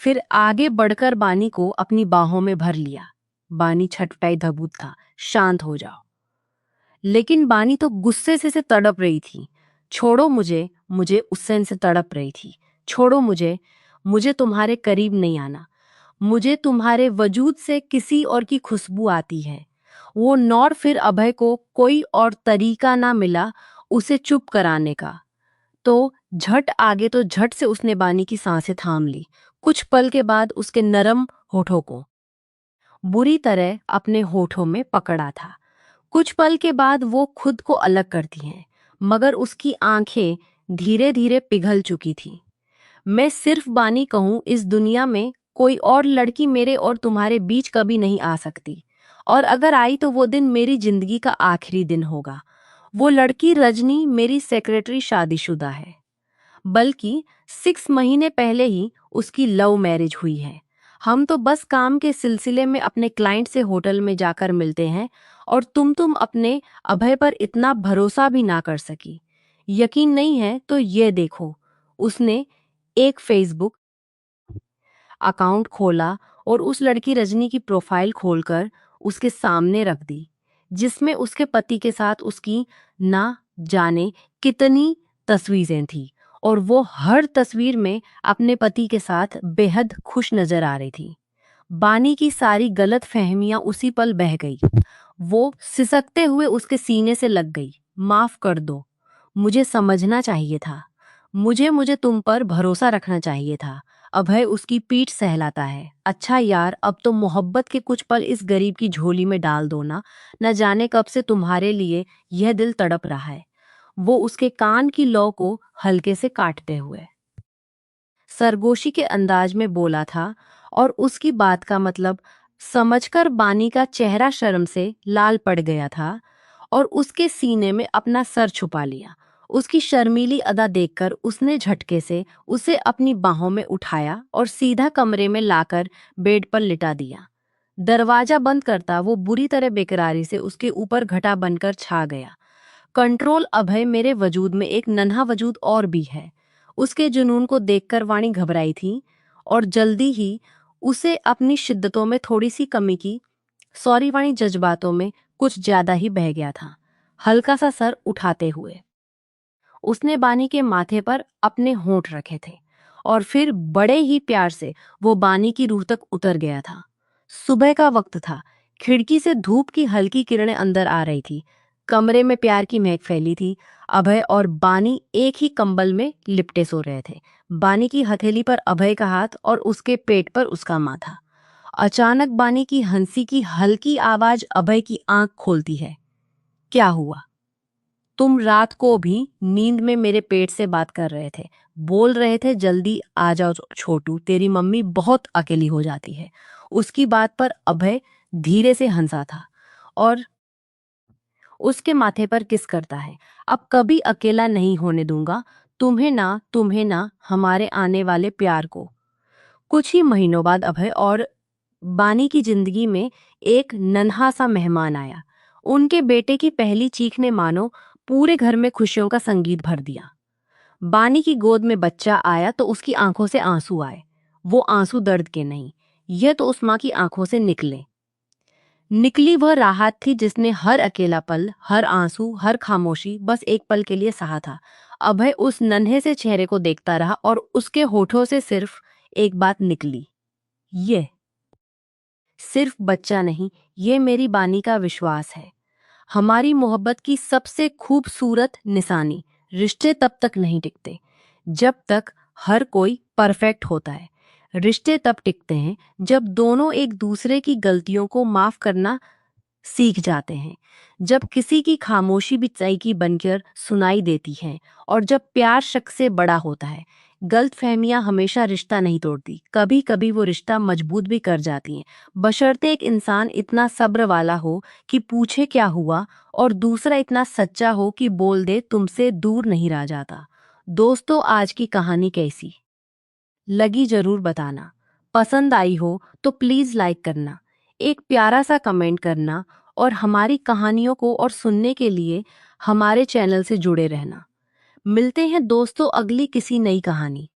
फिर आगे बढ़कर बानी को अपनी बाहों में भर लिया। बानी छटपटाई धबूत था, शांत हो जाओ। लेकिन बानी तो गुस्से से तड़प रही थी। छोड़ो मुझे, मुझे उस्से से तड़प रही थी। छोड़ो मुझे, मुझे तुम्हारे करीब नहीं आना। मुझे तुम्हारे वजूद से किसी और की खुशबू आती है। वो नौर फिर अभय को कोई और तरीका ना मिला उसे चुप कराने का, तो झट आगे तो झट से उसने बानी की सांसें थाम ली। कुछ पल के बाद उसके नरम होठों को बुरी तरह अपने होठों में पकड़ा था। कुछ पल के बाद वो खुद को अलग करती हैं, मगर उसकी आंखें धीरे धीरे पिघल चुकी थी। मैं सिर्फ बानी कहूं, इस दुनिया में कोई और लड़की मेरे और तुम्हारे बीच कभी नहीं आ सकती, और अगर आई तो वो दिन मेरी जिंदगी का आखिरी दिन होगा। वो लड़की रजनी मेरी सेक्रेटरी शादीशुदा है, बल्कि 6 महीने पहले ही उसकी लव मैरिज हुई है। हम तो बस काम के सिलसिले में अपने क्लाइंट से होटल में जाकर मिलते हैं, और तुम अपने अभय पर इतना भरोसा भी ना कर सकी। यकीन नहीं है तो ये देखो। उसने एक फेसबुक अकाउंट खोला और उस लड़की रजनी की प्रोफाइल खोलकर उसके सामने रख दी, जिसमें उसके पति के साथ उसकी ना जाने कितनी तस्वीरें थी, और वो हर तस्वीर में अपने पति के साथ बेहद खुश नजर आ रही थी। बानी की सारी गलत फहमियां उसी पल बह गई। वो सिसकते हुए उसके सीने से लग गई। माफ कर दो, मुझे समझना चाहिए था। मुझे मुझे तुम पर भरोसा रखना चाहिए था। अभय उसकी पीठ सहलाता है। अच्छा यार, अब तो मोहब्बत के कुछ पल इस गरीब की झोली में डाल दो ना। न जाने कब से तुम्हारे लिए यह दिल तड़प रहा है। वो उसके कान की लौ को हल्के से काटते हुए सरगोशी के अंदाज में बोला था, और उसकी बात का मतलब समझकर बानी का चेहरा शर्म से लाल पड़ गया था, और उसके सीने में अपना सर छुपा लिया। उसकी शर्मीली अदा देखकर उसने झटके से उसे अपनी बाहों में उठाया और सीधा कमरे में लाकर बेड पर लिटा दिया। दरवाजा बंद करता वो बुरी तरह बेकरारी से उसके ऊपर घटा बनकर छा गया। कंट्रोल अभय, मेरे वजूद में एक नन्हा वजूद और भी है। उसके जुनून को देखकर वाणी घबराई थी, और जल्दी ही उसे अपनी शिद्दतों में थोड़ी सी कमी की। सॉरी वाणी जज्बातों में कुछ ज्यादा ही बह गया था। हल्का सा सर उठाते हुए उसने बानी के माथे पर अपने होंठ रखे थे और फिर बड़े ही प्यार से वो बानी की रूह तक उतर गया था। सुबह का वक्त था। खिड़की से धूप की हल्की किरणें अंदर आ रही थी। कमरे में प्यार की महक फैली थी। अभय और बानी एक ही कंबल में लिपटे सो रहे थे। बानी की हथेली पर अभय का हाथ और उसके पेट पर उसका माथा। अचानक बानी की हंसी की हल्की आवाज अभय की आंख खोलती है। क्या हुआ? तुम रात को भी नींद में मेरे पेट से बात कर रहे थे, बोल रहे थे जल्दी आ जाओ छोटू, तेरी मम्मी बहुत अकेली हो जाती है। उसकी बात पर अभय धीरे से हंसा था और उसके माथे पर किस करता है। अब कभी अकेला नहीं होने दूंगा, तुम्हें ना, हमारे आने वाले प्यार को। कुछ ही महीनों बाद अभय और बानी की जिंदगी में एक नन्हा सा मेहमान आया। उनके बेटे की पहली चीख ने मानो पूरे घर में खुशियों का संगीत भर दिया। बानी की गोद में बच्चा आया तो उसकी आंखों से आंसू आए। वो आंसू दर्द के नहीं, यह तो उस माँ की आंखों से निकली वह राहत थी जिसने हर अकेला पल, हर आंसू, हर खामोशी बस एक पल के लिए सहा था। अभय उस नन्हे से चेहरे को देखता रहा और उसके होठों से सिर्फ एक बात निकली, ये सिर्फ बच्चा नहीं, ये मेरी बानी का विश्वास है। हमारी मोहब्बत की सबसे खूबसूरत निशानी, रिश्ते तब तक नहीं टिकते जब तक हर कोई परफेक्ट होता है। रिश्ते तब टिकते हैं जब दोनों एक दूसरे की गलतियों को माफ करना सीख जाते हैं, जब किसी की खामोशी भी की बनकर सुनाई देती है और जब प्यार शक से बड़ा होता है। गलतफहमियां हमेशा रिश्ता नहीं तोड़ती, कभी कभी वो रिश्ता मजबूत भी कर जाती हैं, बशर्ते एक इंसान इतना सब्र वाला हो कि पूछे क्या हुआ और दूसरा इतना सच्चा हो कि बोल दे तुमसे दूर नहीं रह जाता। दोस्तों, आज की कहानी कैसी लगी जरूर बताना। पसंद आई हो तो प्लीज़ लाइक करना, एक प्यारा सा कमेंट करना और हमारी कहानियों को और सुनने के लिए हमारे चैनल से जुड़े रहना। मिलते हैं दोस्तों अगली किसी नई कहानी।